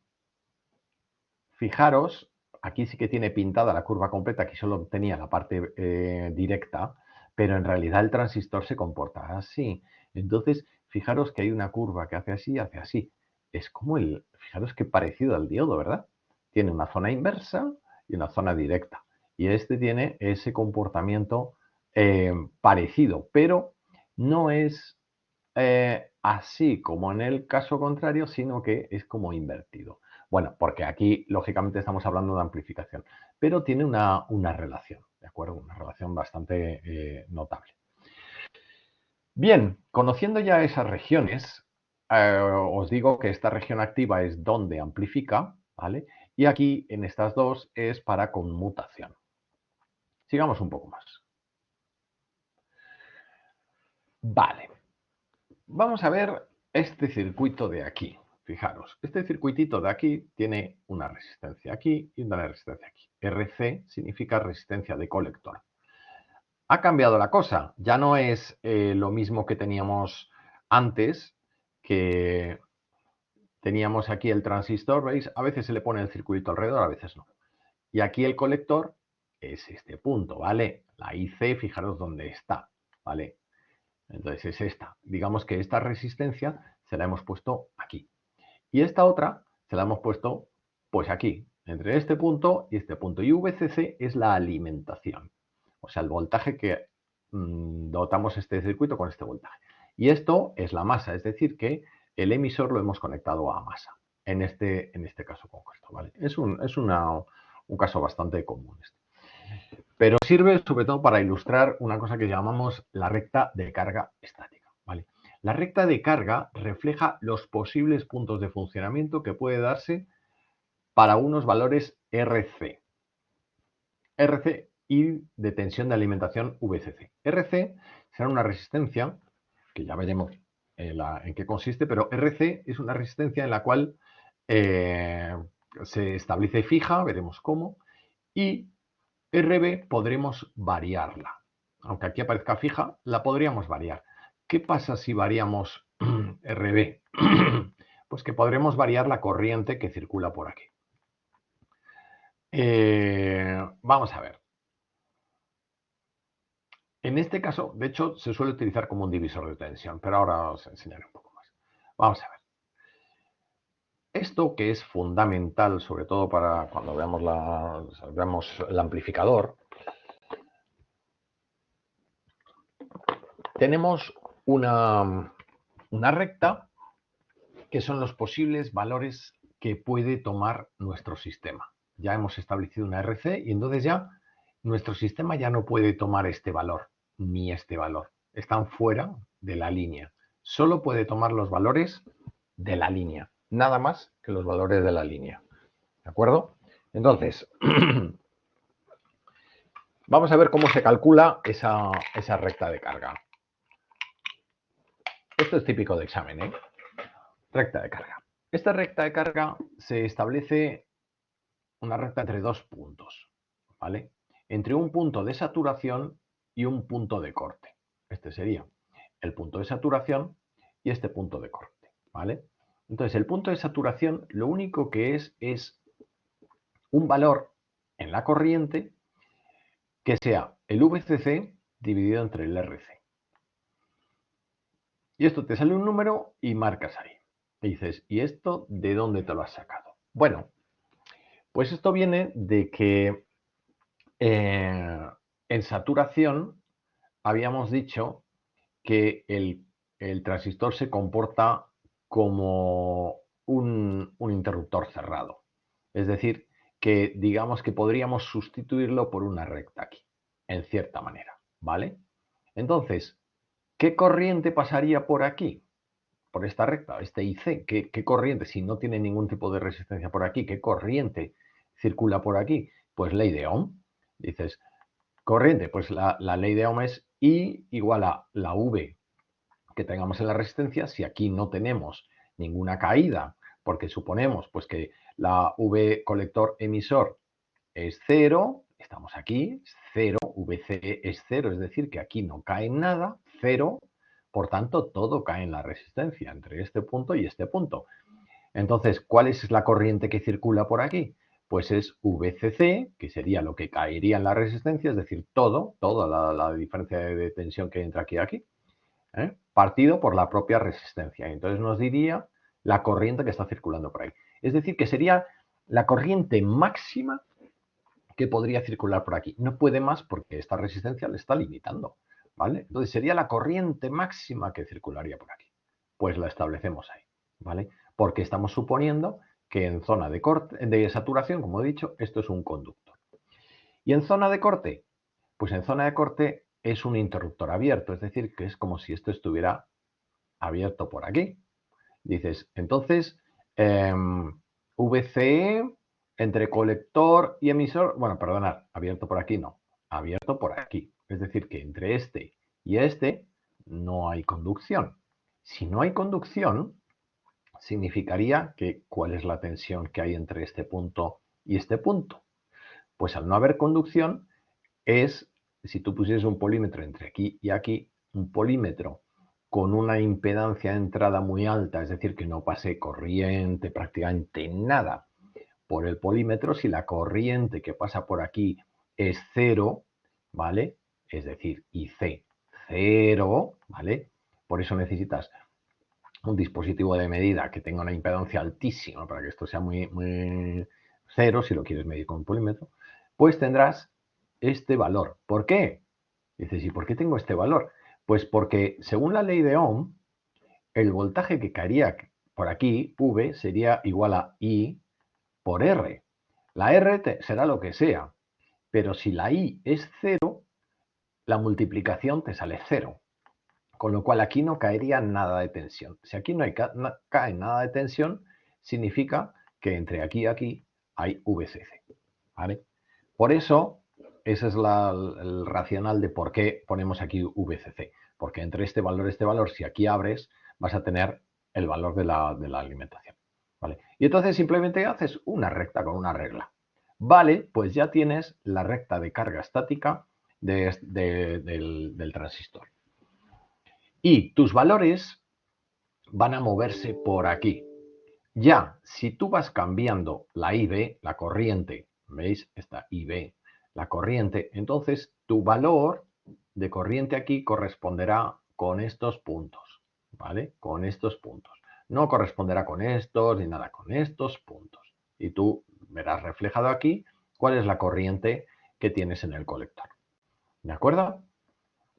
fijaros, aquí sí que tiene pintada la curva completa, aquí solo tenía la parte directa, pero en realidad el transistor se comporta así. Entonces, fijaros que hay una curva que hace así y hace así. Es como fijaros qué parecido al diodo, ¿verdad? Tiene una zona inversa y una zona directa. Y este tiene ese comportamiento parecido, pero no es así como en el caso contrario, sino que es como invertido. Bueno, porque aquí, lógicamente, estamos hablando de amplificación, pero tiene una relación, ¿de acuerdo? Una relación bastante notable. Bien, conociendo ya esas regiones, os digo que esta región activa es donde amplifica, ¿vale? Y aquí, en estas dos, es para conmutación. Sigamos un poco más. Vale, vamos a ver este circuito de aquí. Fijaros, este circuitito de aquí tiene una resistencia aquí y una resistencia aquí. RC significa resistencia de colector. Ha cambiado la cosa, ya no es lo mismo que teníamos antes, que teníamos aquí el transistor, ¿veis? A veces se le pone el circuito alrededor, a veces no. Y aquí el colector es este punto, ¿vale? La IC, fijaros dónde está, ¿vale? Entonces es esta. Digamos que esta resistencia se la hemos puesto aquí. Y esta otra se la hemos puesto pues aquí, entre este punto y este punto. Y VCC es la alimentación. O sea, el voltaje que dotamos este circuito con este voltaje. Y esto es la masa, es decir, que el emisor lo hemos conectado a masa, en este caso concreto, ¿vale? Es un caso bastante común este. Pero sirve sobre todo para ilustrar una cosa que llamamos la recta de carga estática, ¿vale? La recta de carga refleja los posibles puntos de funcionamiento que puede darse para unos valores RC. RC y de tensión de alimentación VCC. RC será una resistencia, que ya veremos en qué consiste, pero RC es una resistencia en la cual se establece fija, veremos cómo, y RB podremos variarla. Aunque aquí aparezca fija, la podríamos variar. ¿Qué pasa si variamos RB? Pues que podremos variar la corriente que circula por aquí. Vamos a ver. En este caso, de hecho, se suele utilizar como un divisor de tensión, pero ahora os enseñaré un poco más. Vamos a ver. Esto que es fundamental, sobre todo para cuando veamos el amplificador, tenemos una recta que son los posibles valores que puede tomar nuestro sistema. Ya hemos establecido una RC y entonces ya nuestro sistema ya no puede tomar este valor ni este valor. Están fuera de la línea. Solo puede tomar los valores de la línea. Nada más que los valores de la línea. ¿De acuerdo? Entonces, vamos a ver cómo se calcula esa recta de carga. Esto es típico de examen, ¿eh? Recta de carga. Esta recta de carga se establece una recta entre dos puntos, ¿vale? Entre un punto de saturación y un punto de corte. Este sería el punto de saturación y este punto de corte, ¿vale? Entonces, el punto de saturación lo único que es un valor en la corriente que sea el VCC dividido entre el RC. Y esto te sale un número y marcas ahí. Y dices, ¿y esto de dónde te lo has sacado? Bueno, pues esto viene de que en saturación habíamos dicho que el transistor se comporta como un interruptor cerrado. Es decir, que digamos que podríamos sustituirlo por una recta aquí, en cierta manera, ¿vale? Entonces, ¿qué corriente pasaría por aquí? Por esta recta, este IC, ¿qué corriente? Si no tiene ningún tipo de resistencia por aquí, ¿qué corriente circula por aquí? Pues ley de Ohm. Dices, corriente, pues la ley de Ohm es I igual a la V que tengamos en la resistencia. Si aquí no tenemos ninguna caída, porque suponemos pues que la V colector emisor es 0, estamos aquí, 0, VC es 0, es decir, que aquí no cae nada, 0, por tanto, todo cae en la resistencia entre este punto y este punto. Entonces, ¿cuál es la corriente que circula por aquí? Pues es VCC, que sería lo que caería en la resistencia, es decir, toda la diferencia de tensión que entra aquí y aquí, partido por la propia resistencia. Entonces nos diría la corriente que está circulando por ahí. Es decir, que sería la corriente máxima que podría circular por aquí. No puede más porque esta resistencia le está limitando, ¿vale? Entonces sería la corriente máxima que circularía por aquí. Pues la establecemos ahí, ¿vale? Porque estamos suponiendo que en zona de corte, de saturación, como he dicho, esto es un conductor. ¿Y en zona de corte? Pues en zona de corte es un interruptor abierto, es decir, que es como si esto estuviera abierto por aquí. Dices, entonces, VCE entre colector y emisor, bueno, perdonad, abierto por aquí no, abierto por aquí. Es decir, que entre este y este no hay conducción. Si no hay conducción, significaría que ¿cuál es la tensión que hay entre este punto y este punto? Pues al no haber conducción es, si tú pusieses un polímetro entre aquí y aquí, un polímetro con una impedancia de entrada muy alta, es decir, que no pase corriente, prácticamente nada por el polímetro, si la corriente que pasa por aquí es cero, ¿vale? Es decir, IC cero, ¿vale? Por eso necesitas un dispositivo de medida que tenga una impedancia altísima para que esto sea muy cero, si lo quieres medir con un polímetro, pues tendrás este valor. ¿Por qué? Dices, ¿y por qué tengo este valor? Pues porque según la ley de Ohm, el voltaje que caería por aquí, V, sería igual a I por R. La R será lo que sea, pero si la I es cero, la multiplicación te sale cero. Con lo cual aquí no caería nada de tensión. Si aquí no cae nada de tensión, significa que entre aquí y aquí hay VCC. ¿Vale? Por eso, ese es el racional de por qué ponemos aquí VCC. Porque entre este valor, si aquí abres, vas a tener el valor de la alimentación. ¿Vale? Y entonces simplemente haces una recta con una regla. Vale, pues ya tienes la recta de carga estática del transistor. Y tus valores van a moverse por aquí. Ya, si tú vas cambiando la IB, la corriente, ¿veis? Esta IB, la corriente, entonces tu valor de corriente aquí corresponderá con estos puntos, ¿vale? Con estos puntos. No corresponderá con estos ni nada, con estos puntos. Y tú verás reflejado aquí cuál es la corriente que tienes en el colector. ¿De acuerdo?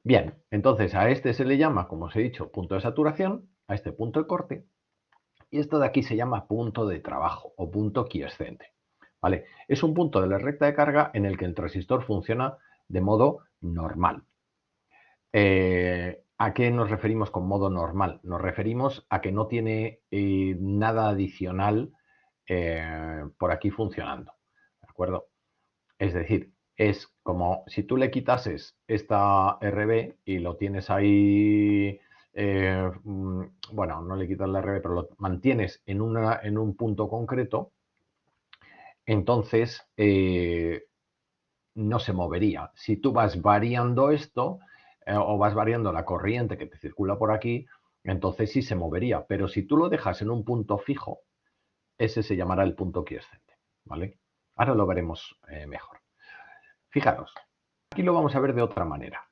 Bien, entonces a este se le llama, como os he dicho, punto de saturación, a este punto de corte, y esto de aquí se llama punto de trabajo o punto quiescente. ¿Vale? Es un punto de la recta de carga en el que el transistor funciona de modo normal. ¿A qué nos referimos con modo normal? Nos referimos a que no tiene nada adicional por aquí funcionando. ¿De acuerdo? Es decir, es como si tú le quitases esta RB y lo tienes ahí, bueno, no le quitas la RB, pero lo mantienes en un punto concreto, entonces no se movería. Si tú vas variando esto o vas variando la corriente que te circula por aquí, entonces sí se movería. Pero si tú lo dejas en un punto fijo, ese se llamará el punto quiescente. ¿Vale? Ahora lo veremos mejor. Fijaros, aquí lo vamos a ver de otra manera.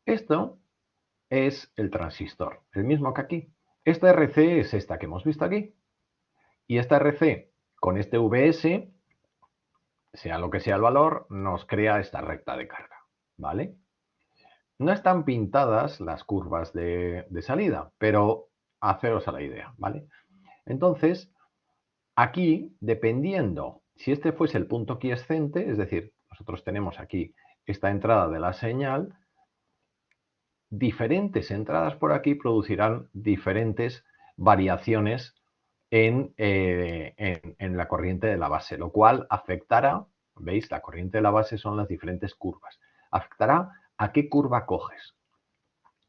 Esto es el transistor, el mismo que aquí. Esta RC es esta que hemos visto aquí. Y esta RC con este VS, sea lo que sea el valor, nos crea esta recta de carga. ¿Vale? No están pintadas las curvas de salida, pero haceros a la idea, ¿vale? Entonces, aquí, dependiendo, si este fuese el punto quiescente, es decir, nosotros tenemos aquí esta entrada de la señal, diferentes entradas por aquí producirán diferentes variaciones en la corriente de la base, lo cual afectará, ¿veis? La corriente de la base son las diferentes curvas. Afectará a qué curva coges.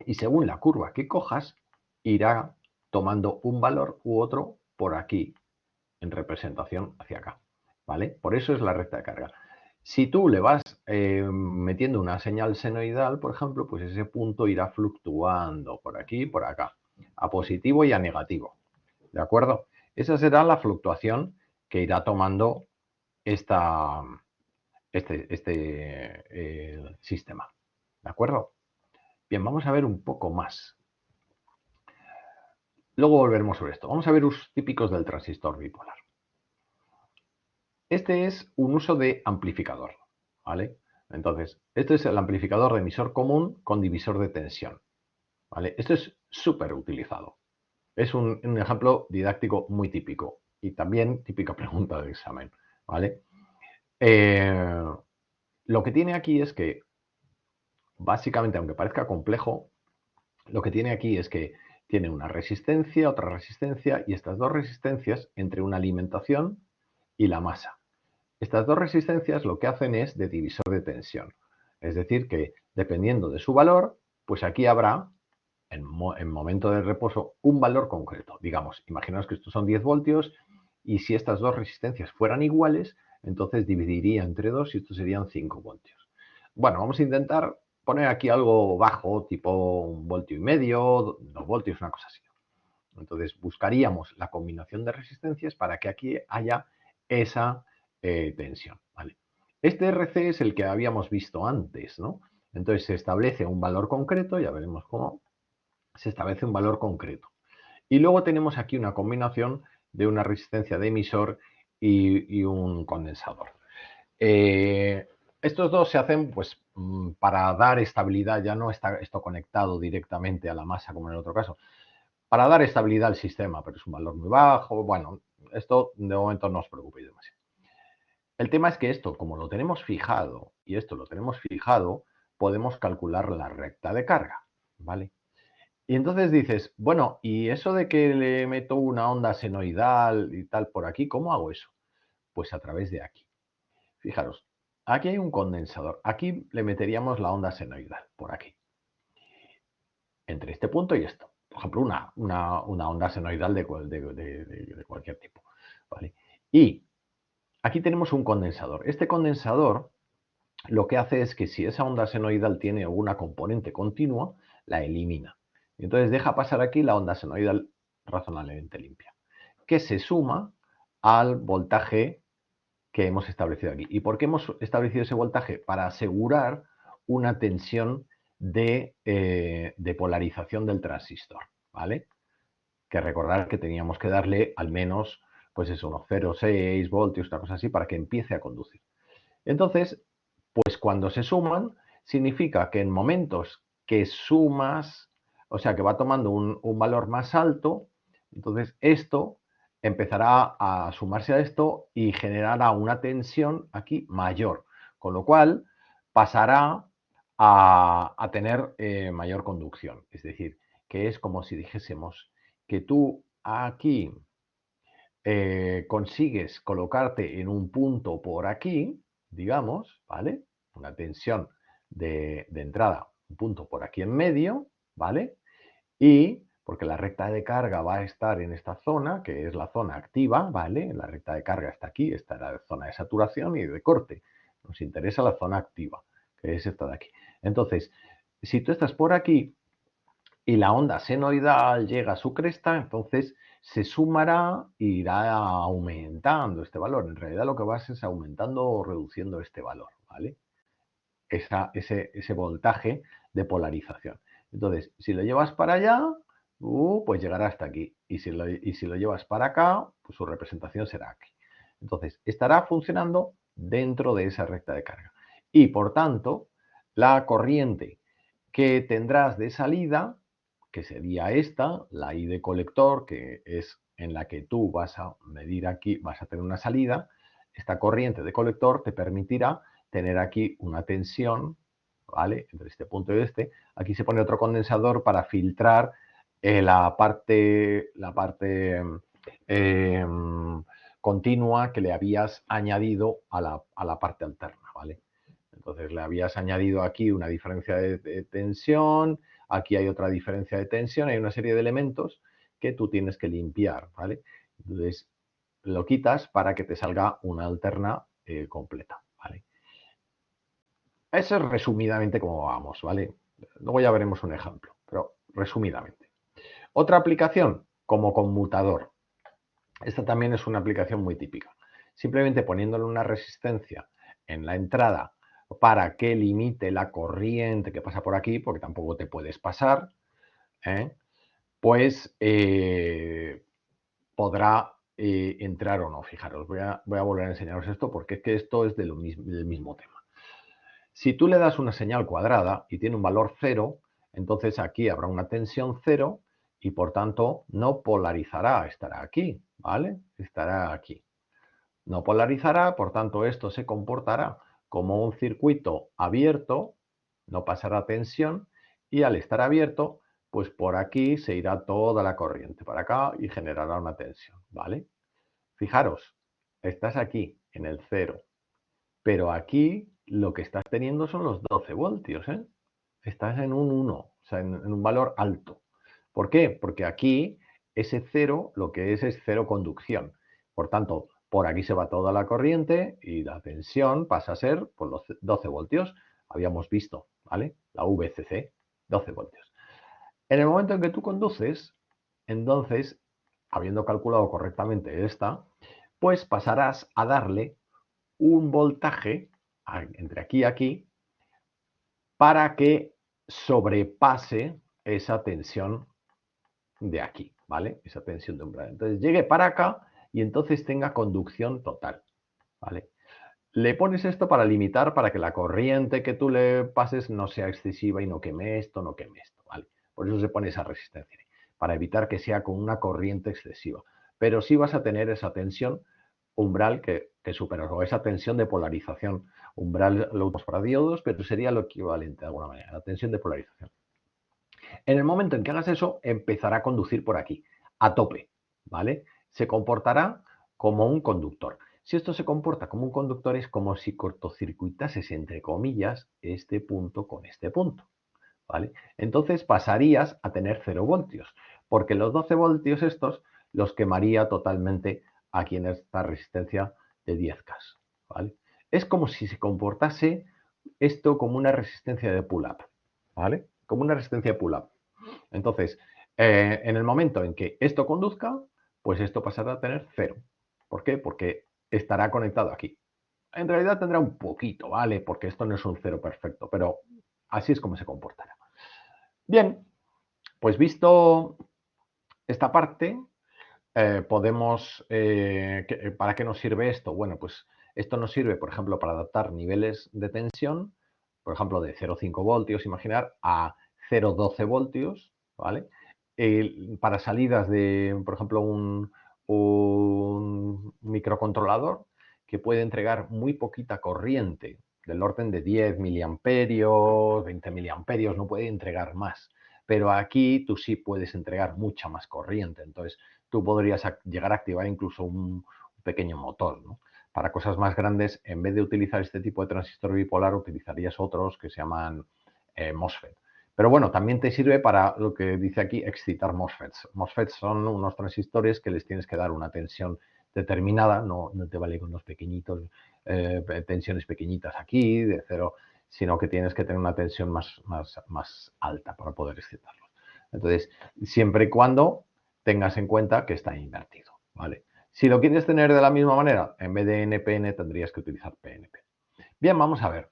Y según la curva que cojas, irá tomando un valor u otro por aquí, en representación hacia acá. ¿Vale? Por eso es la recta de carga. Si tú le vas metiendo una señal senoidal, por ejemplo, pues ese punto irá fluctuando por aquí y por acá, a positivo y a negativo. ¿De acuerdo? Esa será la fluctuación que irá tomando este sistema. ¿De acuerdo? Bien, vamos a ver un poco más. Luego volveremos sobre esto. Vamos a ver usos típicos del transistor bipolar. Este es un uso de amplificador, ¿vale? Entonces, este es el amplificador de emisor común con divisor de tensión, ¿vale? Esto es súper utilizado. Es un ejemplo didáctico muy típico y también típica pregunta de examen, ¿vale? Lo que tiene aquí es que, básicamente, aunque parezca complejo, lo que tiene aquí es que tiene una resistencia, otra resistencia y estas dos resistencias entre una alimentación y la masa. Estas dos resistencias lo que hacen es de divisor de tensión. Es decir, que dependiendo de su valor, pues aquí habrá, en momento de reposo, un valor concreto. Digamos, imaginaos que estos son 10 voltios y si estas dos resistencias fueran iguales, entonces dividiría entre 2 y estos serían 5 voltios. Bueno, vamos a intentar poner aquí algo bajo, tipo 1,5 voltios, 2 voltios, una cosa así. Entonces buscaríamos la combinación de resistencias para que aquí haya esa tensión. ¿Vale? Este RC es el que habíamos visto antes, ¿no? Entonces se establece un valor concreto, ya veremos cómo se establece un valor concreto. Y luego tenemos aquí una combinación de una resistencia de emisor y un condensador. Estos dos se hacen pues para dar estabilidad, ya no está esto conectado directamente a la masa como en el otro caso, para dar estabilidad al sistema, pero es un valor muy bajo. Bueno, esto de momento no os preocupéis demasiado. El tema es que esto, como lo tenemos fijado y esto lo tenemos fijado, podemos calcular la recta de carga, ¿vale? Y entonces dices, bueno, ¿y eso de que le meto una onda senoidal y tal por aquí, cómo hago eso? Pues a través de aquí. Fijaros, aquí hay un condensador. Aquí le meteríamos la onda senoidal, por aquí. Entre este punto y esto. Por ejemplo, una onda senoidal de cualquier tipo. ¿Vale? Y aquí tenemos un condensador. Este condensador lo que hace es que si esa onda senoidal tiene alguna componente continua, la elimina. Y entonces deja pasar aquí la onda senoidal razonablemente limpia, que se suma al voltaje que hemos establecido aquí. ¿Y por qué hemos establecido ese voltaje? Para asegurar una tensión de polarización del transistor, ¿vale? Que recordar que teníamos que darle al menos, pues eso, unos 0,6 voltios, una cosa así, para que empiece a conducir. Entonces, pues cuando se suman, significa que en momentos que sumas, o sea, que va tomando un valor más alto, entonces esto empezará a sumarse a esto y generará una tensión aquí mayor, con lo cual pasará a tener mayor conducción. Es decir, que es como si dijésemos que tú aquí consigues colocarte en un punto por aquí, digamos, ¿vale? Una tensión de entrada, un punto por aquí en medio, ¿vale? Y porque la recta de carga va a estar en esta zona, que es la zona activa, ¿vale? La recta de carga está aquí, esta es la zona de saturación y de corte. Nos interesa la zona activa, que es esta de aquí. Entonces, si tú estás por aquí y la onda senoidal llega a su cresta, entonces se sumará e irá aumentando este valor. En realidad lo que vas es aumentando o reduciendo este valor, ¿vale? Ese voltaje de polarización. Entonces, si lo llevas para allá, pues llegará hasta aquí. Y si lo llevas para acá, pues su representación será aquí. Entonces, estará funcionando dentro de esa recta de carga. Y por tanto, la corriente que tendrás de salida, que sería esta, la I de colector, que es en la que tú vas a medir aquí, vas a tener una salida, esta corriente de colector te permitirá tener aquí una tensión, ¿vale? Entre este punto y este. Aquí se pone otro condensador para filtrar la parte eh, continua que le habías añadido a la parte alterna, ¿vale? Entonces le habías añadido aquí una diferencia de tensión, aquí hay otra diferencia de tensión, hay una serie de elementos que tú tienes que limpiar, ¿vale? Entonces lo quitas para que te salga una alterna completa, ¿vale? Eso es resumidamente cómo vamos, ¿vale? Luego ya veremos un ejemplo, pero resumidamente. Otra aplicación, como conmutador. Esta también es una aplicación muy típica. Simplemente poniéndole una resistencia en la entrada para que limite la corriente que pasa por aquí, porque tampoco te puedes pasar, pues podrá entrar o no. Fijaros, voy a volver a enseñaros esto porque es que esto es del mismo tema. Si tú le das una señal cuadrada y tiene un valor 0, entonces aquí habrá una tensión 0 y por tanto no polarizará, estará aquí, ¿vale? Estará aquí. No polarizará, por tanto esto se comportará como un circuito abierto, no pasará tensión y al estar abierto, pues por aquí se irá toda la corriente para acá y generará una tensión, ¿vale? Fijaros, estás aquí en el 0, pero aquí lo que estás teniendo son los 12 voltios, ¿eh? Estás en un 1, o sea, en un valor alto. ¿Por qué? Porque aquí ese 0 lo que es 0 conducción. Por tanto, por aquí se va toda la corriente y la tensión pasa a ser pues, los 12 voltios. Habíamos visto, ¿vale? La VCC, 12 voltios. En el momento en que tú conduces, entonces, habiendo calculado correctamente esta, pues pasarás a darle un voltaje entre aquí y aquí para que sobrepase esa tensión de aquí, ¿vale? Esa tensión de umbral. Entonces llegue para acá y entonces tenga conducción total, ¿vale? Le pones esto para limitar, para que la corriente que tú le pases no sea excesiva y no queme esto, no queme esto, ¿vale? Por eso se pone esa resistencia, para evitar que sea con una corriente excesiva. Pero sí vas a tener esa tensión umbral que supera, o esa tensión de polarización. Umbral lo usamos para diodos, pero sería lo equivalente de alguna manera, la tensión de polarización. En el momento en que hagas eso, empezará a conducir por aquí, a tope, ¿vale? Se comportará como un conductor. Si esto se comporta como un conductor, es como si cortocircuitases, entre comillas, este punto con este punto, ¿vale? Entonces pasarías a tener 0 voltios, porque los 12 voltios estos los quemaría totalmente aquí en esta resistencia de 10K, ¿vale? Es como si se comportase esto como una resistencia de pull-up, ¿vale? Como una resistencia de pull-up. Entonces, en el momento en que esto conduzca, pues esto pasará a tener 0. ¿Por qué? Porque estará conectado aquí. En realidad tendrá un poquito, ¿vale? Porque esto no es un 0 perfecto, pero así es como se comportará. Bien, pues visto esta parte, podemos, ¿para qué nos sirve esto? Bueno, pues esto nos sirve, por ejemplo, para adaptar niveles de tensión, por ejemplo, de 0,5 voltios, imaginar, a 0,12 voltios, ¿vale? Para salidas de, por ejemplo, un microcontrolador que puede entregar muy poquita corriente, del orden de 10 miliamperios, 20 miliamperios, no puede entregar más. Pero aquí tú sí puedes entregar mucha más corriente. Entonces, tú podrías llegar a activar incluso un pequeño motor, ¿no? Para cosas más grandes, en vez de utilizar este tipo de transistor bipolar, utilizarías otros que se llaman MOSFET. Pero bueno, también te sirve para lo que dice aquí, excitar MOSFETs. MOSFETs son unos transistores que les tienes que dar una tensión determinada, no te vale con los pequeñitos, tensiones pequeñitas aquí, de cero, sino que tienes que tener una tensión más alta para poder excitarlos. Entonces, siempre y cuando tengas en cuenta que está invertido, ¿vale? Si lo quieres tener de la misma manera, en vez de NPN tendrías que utilizar PNP. Bien, vamos a ver.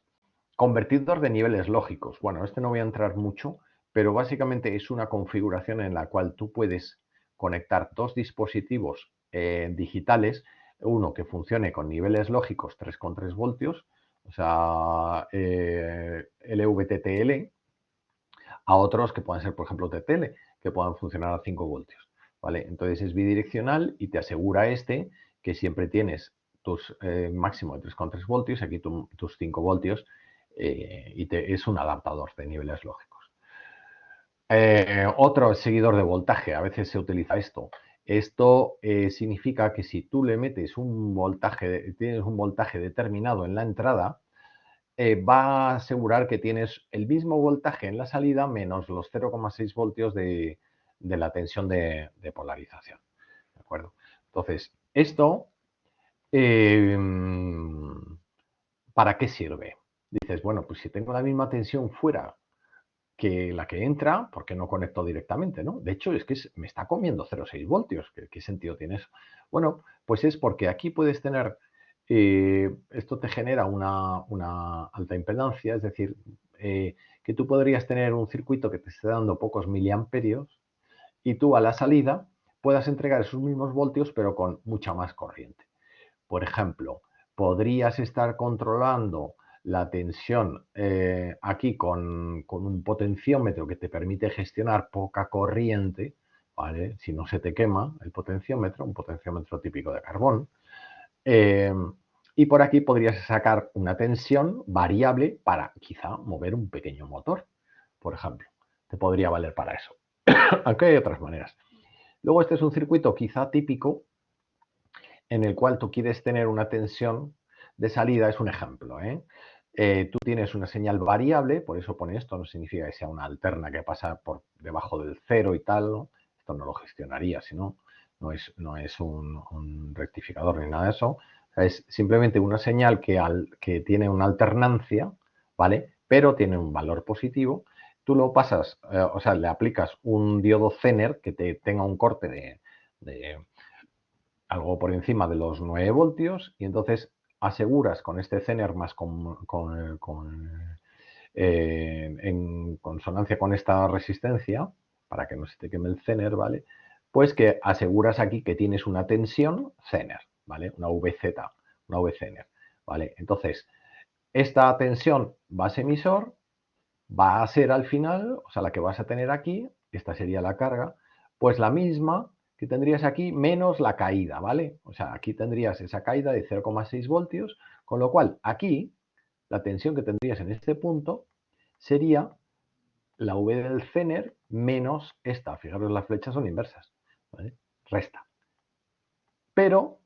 Convertidor de niveles lógicos. Bueno, este no voy a entrar mucho, pero básicamente es una configuración en la cual tú puedes conectar dos dispositivos digitales, uno que funcione con niveles lógicos 3,3 voltios, o sea, LVTTL, a otros que puedan ser, por ejemplo, TTL, que puedan funcionar a 5 voltios. ¿Vale? Entonces es bidireccional y te asegura que siempre tienes tus máximo de 3,3 voltios, aquí tus 5 voltios, y es un adaptador de niveles lógicos. Otro seguidor de voltaje, a veces se utiliza esto. Esto significa que si tú le metes tienes un voltaje determinado en la entrada, va a asegurar que tienes el mismo voltaje en la salida menos los 0,6 voltios de la tensión de polarización. ¿De acuerdo? Entonces, esto, ¿para qué sirve? Dices, bueno, pues si tengo la misma tensión fuera que la que entra, ¿por qué no conecto directamente? ¿No? De hecho, es que me está comiendo 0,6 voltios. ¿Qué sentido tiene eso? Bueno, pues es porque aquí puedes tener, esto te genera una alta impedancia, es decir, que tú podrías tener un circuito que te esté dando pocos miliamperios y tú a la salida puedas entregar esos mismos voltios pero con mucha más corriente. Por ejemplo, podrías estar controlando la tensión aquí con un potenciómetro que te permite gestionar poca corriente, ¿vale? Si no se te quema el potenciómetro, un potenciómetro típico de carbón. Y por aquí podrías sacar una tensión variable para quizá mover un pequeño motor, por ejemplo. Te podría valer para eso. Aunque hay otras maneras. Luego este es un circuito quizá típico en el cual tú quieres tener una tensión de salida, es un ejemplo. Tú tienes una señal variable, por eso pone esto, no significa que sea una alterna que pasa por debajo del cero y tal, ¿no? Esto no lo gestionaría, sino no es un rectificador ni nada de eso. O sea, es simplemente una señal que tiene una alternancia, ¿vale? Pero tiene un valor positivo. Tú lo pasas, o sea, le aplicas un diodo Zener que te tenga un corte de algo por encima de los 9 voltios y entonces aseguras con este Zener más en consonancia con esta resistencia, para que no se te queme el Zener, ¿vale? Pues que aseguras aquí que tienes una tensión Zener, ¿vale? Una VZ, una VZener, ¿vale? Entonces, esta tensión base emisor va a ser al final, o sea, la que vas a tener aquí, esta sería la carga, pues la misma que tendrías aquí menos la caída, ¿vale? O sea, aquí tendrías esa caída de 0,6 voltios, con lo cual aquí la tensión que tendrías en este punto sería la V del Zener menos esta. Fijaros, las flechas son inversas, ¿vale? Resta. Pero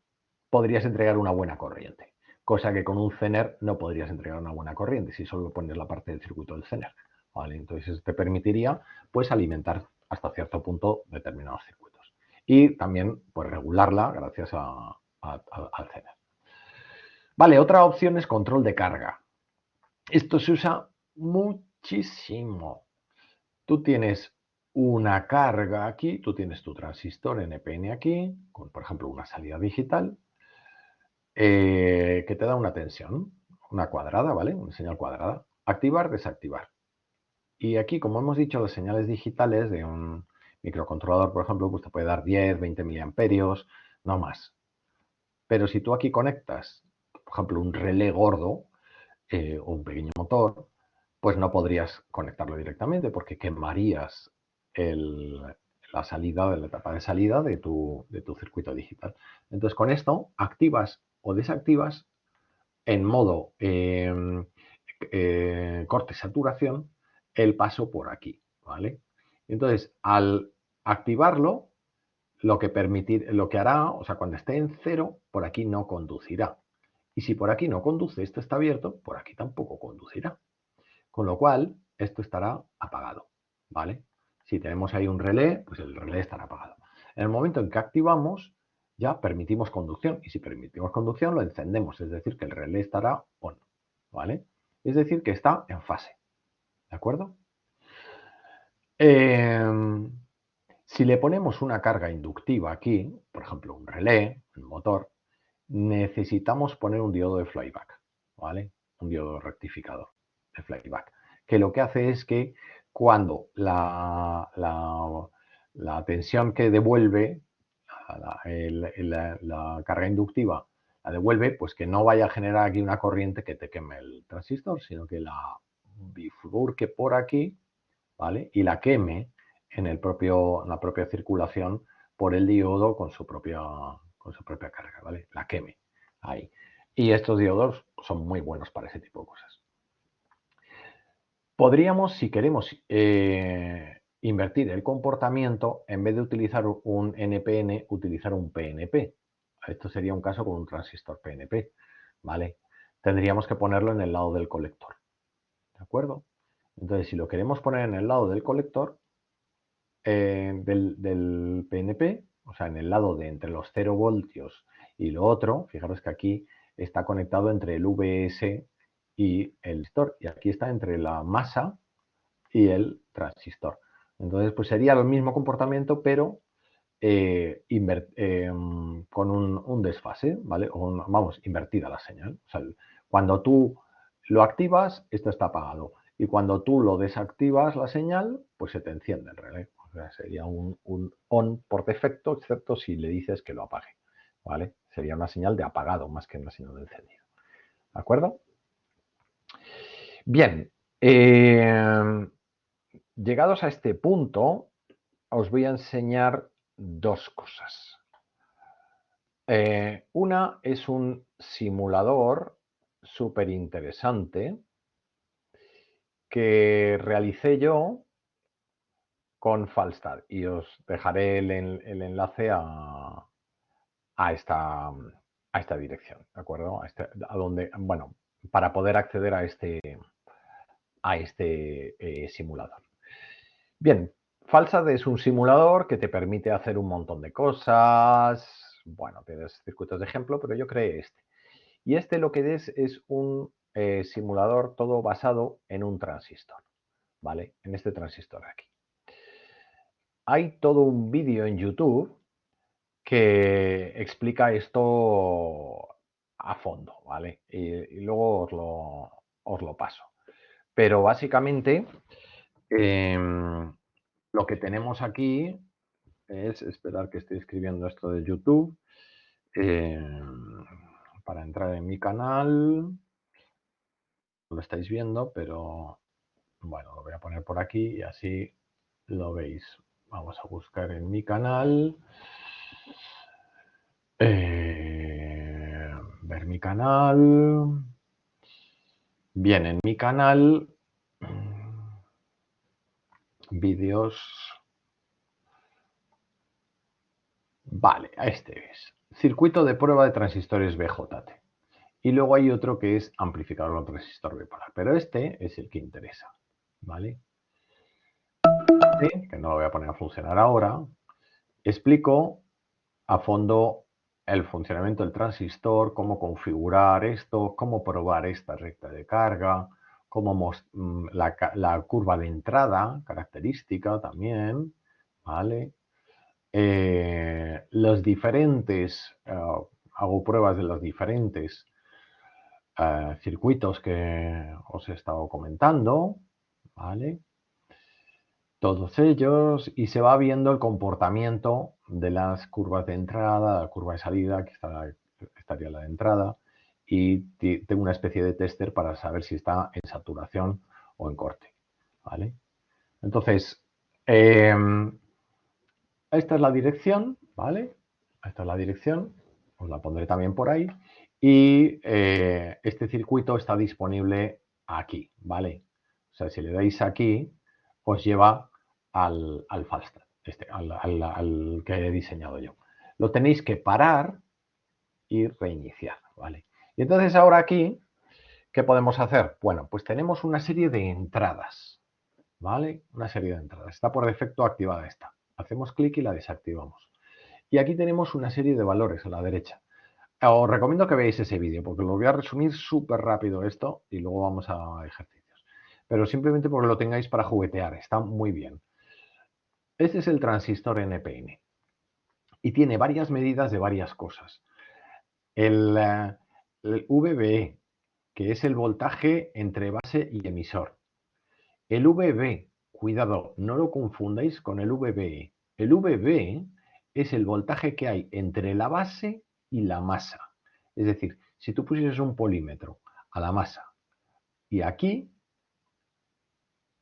podrías entregar una buena corriente, cosa que con un Zener no podrías entregar una buena corriente si solo pones la parte del circuito del Zener. ¿Vale? Entonces eso te permitiría pues alimentar hasta cierto punto determinados circuitos y también pues regularla gracias al Zener. Vale, otra opción es control de carga. Esto se usa muchísimo. Tú tienes una carga aquí, tú tienes tu transistor NPN aquí, con por ejemplo una salida digital, que te da una tensión, una cuadrada, ¿vale? Una señal cuadrada. Activar, desactivar. Y aquí, como hemos dicho, las señales digitales de un microcontrolador, por ejemplo, pues te puede dar 10, 20 miliamperios, no más. Pero si tú aquí conectas, por ejemplo, un relé gordo o un pequeño motor, pues no podrías conectarlo directamente porque quemarías la salida, de la etapa de salida de tu circuito digital. Entonces, con esto activas o desactivas en modo corte-saturación el paso por aquí, ¿vale? Entonces, al activarlo, lo que hará, o sea, cuando esté en cero, por aquí no conducirá. Y si por aquí no conduce, esto está abierto, por aquí tampoco conducirá. Con lo cual, esto estará apagado, ¿vale? Si tenemos ahí un relé, pues el relé estará apagado. En el momento en que activamos, ya permitimos conducción. Y si permitimos conducción, lo encendemos, es decir, que el relé estará on, ¿vale? Es decir, que está en fase, ¿de acuerdo? Si le ponemos una carga inductiva aquí, por ejemplo, un relé, un motor, necesitamos poner un diodo de flyback, ¿vale? Un diodo rectificador de flyback, que lo que hace es que cuando la tensión que devuelve la carga inductiva la devuelve, pues que no vaya a generar aquí una corriente que te queme el transistor, sino que la bifurque por aquí, ¿vale? Y la queme en la propia circulación por el diodo con su propia carga, ¿vale? La queme ahí. Y estos diodos son muy buenos para ese tipo de cosas. Podríamos, si queremos, invertir el comportamiento, en vez de utilizar un NPN, utilizar un PNP. Esto sería un caso con un transistor PNP, ¿vale? Tendríamos que ponerlo en el lado del colector, ¿de acuerdo? Entonces, si lo queremos poner en el lado del colector, del PNP, o sea, en el lado de entre los 0 voltios y lo otro, fijaros que aquí está conectado entre el VS y el transistor, y aquí está entre la masa y el transistor. Entonces, pues sería el mismo comportamiento, pero con un desfase, ¿vale? Vamos, invertida la señal. O sea, cuando tú lo activas, esto está apagado. Y cuando tú lo desactivas la señal, pues se te enciende el relé. O sea, sería un on por defecto, excepto si le dices que lo apague, ¿vale? Sería una señal de apagado más que una señal de encendido. ¿De acuerdo? Bien. Llegados a este punto, os voy a enseñar dos cosas. Una es un simulador súper interesante que realicé yo con Falstad y os dejaré el enlace a esta dirección, ¿de acuerdo? Bueno, para poder acceder a este simulador. Bien, Falstad es un simulador que te permite hacer un montón de cosas. Bueno, tienes circuitos de ejemplo, pero yo creé este. Y este lo que es un simulador todo basado en un transistor, ¿vale? En este transistor aquí. Hay todo un vídeo en YouTube que explica esto a fondo, ¿vale? Y luego os lo paso. Pero básicamente lo que tenemos aquí es, esperar que estoy escribiendo esto de YouTube, para entrar en mi canal. Lo estáis viendo, pero bueno, lo voy a poner por aquí y así lo veis. Vamos a buscar en mi canal. Ver mi canal. Bien, en mi canal. Vídeos. Vale, este es. Circuito de prueba de transistores BJT. Y luego hay otro que es amplificador de transistor bipolar. Pero este es el que interesa, ¿vale? Que no lo voy a poner a funcionar ahora. Explico a fondo el funcionamiento del transistor, cómo configurar esto, cómo probar esta recta de carga, cómo la curva de entrada, característica también, ¿vale? Los diferentes, hago pruebas de los diferentes circuitos que os he estado comentando, ¿vale? todos ellos, y se va viendo el comportamiento de las curvas de entrada, la curva de salida, aquí estaría la de entrada, y tengo una especie de tester para saber si está en saturación o en corte, ¿vale? Entonces, esta es la dirección, ¿vale? Esta es la dirección, os la pondré también por ahí, y este circuito está disponible aquí, ¿vale? O sea, si le dais aquí, os lleva al Falstart, al que he diseñado yo. Lo tenéis que parar y reiniciar, ¿vale? Y entonces ahora aquí, ¿qué podemos hacer? Bueno, pues tenemos una serie de entradas, ¿vale? Una serie de entradas. Está por defecto activada esta. Hacemos clic y la desactivamos. Y aquí tenemos una serie de valores a la derecha. Os recomiendo que veáis ese vídeo porque lo voy a resumir súper rápido esto y luego vamos a ejercicios. Pero simplemente porque lo tengáis para juguetear, está muy bien. Este es el transistor NPN y tiene varias medidas de varias cosas. El VBE, que es el voltaje entre base y emisor. El VB, cuidado, no lo confundáis con el VBE. El VB es el voltaje que hay entre la base y la masa. Es decir, si tú pusieses un polímetro a la masa y aquí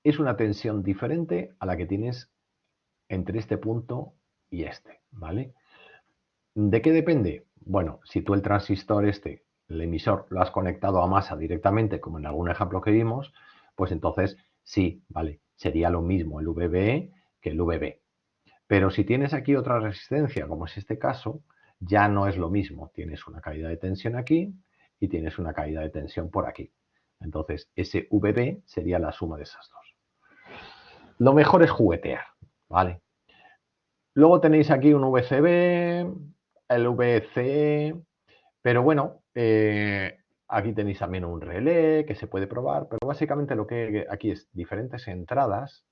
es una tensión diferente a la que tienes entre este punto y este, ¿vale? ¿De qué depende? Bueno, si tú el transistor el emisor, lo has conectado a masa directamente, como en algún ejemplo que vimos, pues entonces sí, ¿vale? Sería lo mismo el VBE que el VB. Pero si tienes aquí otra resistencia, como es este caso, ya no es lo mismo. Tienes una caída de tensión aquí y tienes una caída de tensión por aquí. Entonces, ese VB sería la suma de esas dos. Lo mejor es juguetear, ¿vale? Luego tenéis aquí un VCB, el VCE, pero bueno, aquí tenéis también un relé que se puede probar, pero básicamente lo que aquí es diferentes entradas,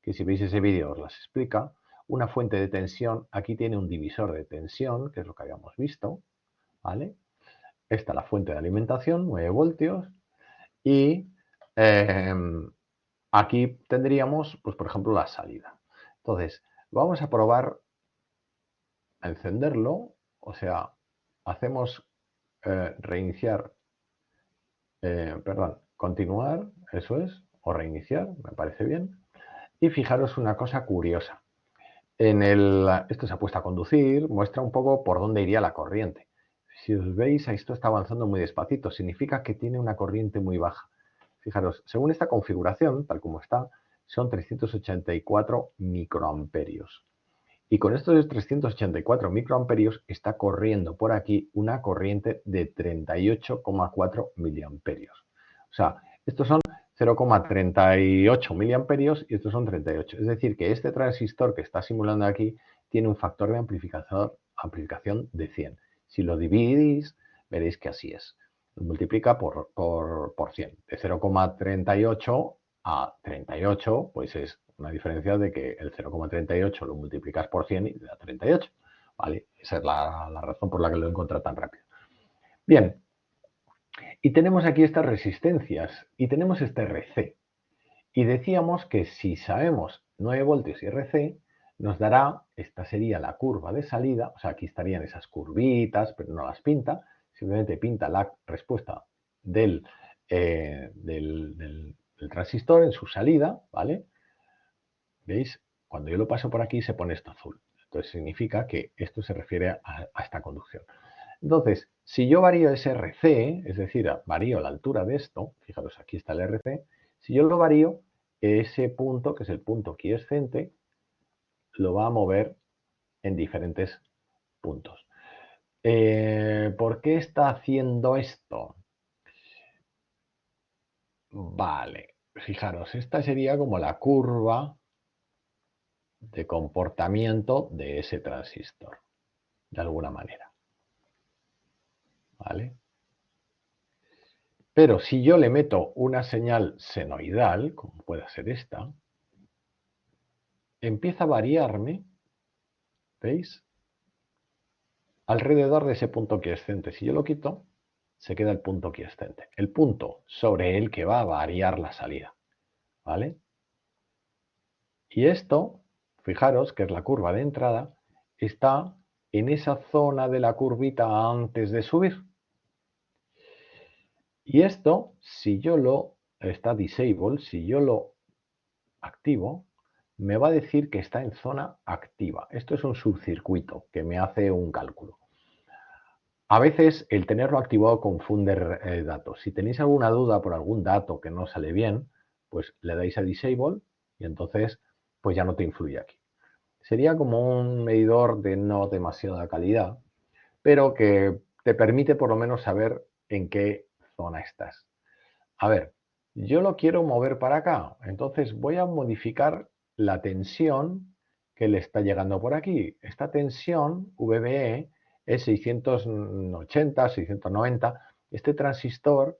que si veis ese vídeo os las explica, una fuente de tensión, aquí tiene un divisor de tensión, que es lo que habíamos visto, ¿vale? Esta es la fuente de alimentación, 9 voltios, y aquí tendríamos, pues por ejemplo, la salida. Entonces, vamos a probar a encenderlo, o sea, hacemos reiniciar, perdón, continuar, eso es, o reiniciar, me parece bien. Y fijaros una cosa curiosa. Esto se ha puesto a conducir, muestra un poco por dónde iría la corriente. Si os veis, esto está avanzando muy despacito, significa que tiene una corriente muy baja. Fijaros, según esta configuración, tal como está, son 384 microamperios. Y con estos 384 microamperios está corriendo por aquí una corriente de 38,4 miliamperios. O sea, estos son 0,38 miliamperios y estos son 38. Es decir, que este transistor que está simulando aquí tiene un factor de amplificación de 100. Si lo dividís, veréis que así es. Lo multiplica por 100. De 0,38 a 38, pues es una diferencia de que el 0,38 lo multiplicas por 100 y te da 38. ¿Vale? Esa es la razón por la que lo he encontrado tan rápido. Bien, y tenemos aquí estas resistencias y tenemos este RC. Y decíamos que si sabemos 9 voltios y RC, nos dará, esta sería la curva de salida, o sea, aquí estarían esas curvitas, pero no las pinta, simplemente pinta la respuesta del transistor en su salida, ¿vale? ¿Veis? Cuando yo lo paso por aquí se pone esto azul. Entonces significa que esto se refiere a esta conducción. Entonces, si yo varío ese RC, es decir, varío la altura de esto, fijaros, aquí está el RC, si yo lo varío, ese punto, que es el punto quiescente, lo va a mover en diferentes puntos. ¿Por qué está haciendo esto? Vale, fijaros, esta sería como la curva de comportamiento de ese transistor, de alguna manera. ¿Vale? Pero si yo le meto una señal senoidal, como puede ser esta, empieza a variarme, ¿veis? Alrededor de ese punto quiescente. Si yo lo quito, se queda el punto quiescente. El punto sobre el que va a variar la salida. ¿Vale? Y esto, fijaros que es la curva de entrada, está en esa zona de la curvita antes de subir. Y esto, si yo lo, está disable, si yo lo activo, me va a decir que está en zona activa. Esto es un subcircuito que me hace un cálculo. A veces el tenerlo activado confunde datos. Si tenéis alguna duda por algún dato que no sale bien, pues le dais a disable y entonces pues ya no te influye aquí. Sería como un medidor de no demasiada calidad, pero que te permite por lo menos saber en qué zona estás. A ver, yo lo quiero mover para acá, entonces voy a modificar la tensión que le está llegando por aquí. Esta tensión VBE es 680, 690. Este transistor,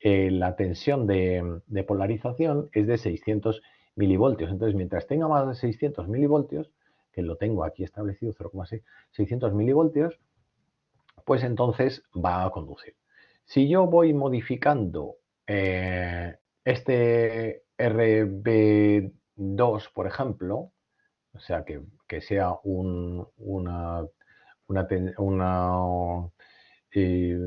la tensión de polarización es de 600 milivoltios. Entonces, mientras tenga más de 600 milivoltios, que lo tengo aquí establecido 0,6, 600 milivoltios, pues entonces va a conducir. Si yo voy modificando este RB2, por ejemplo, o sea, que sea eh,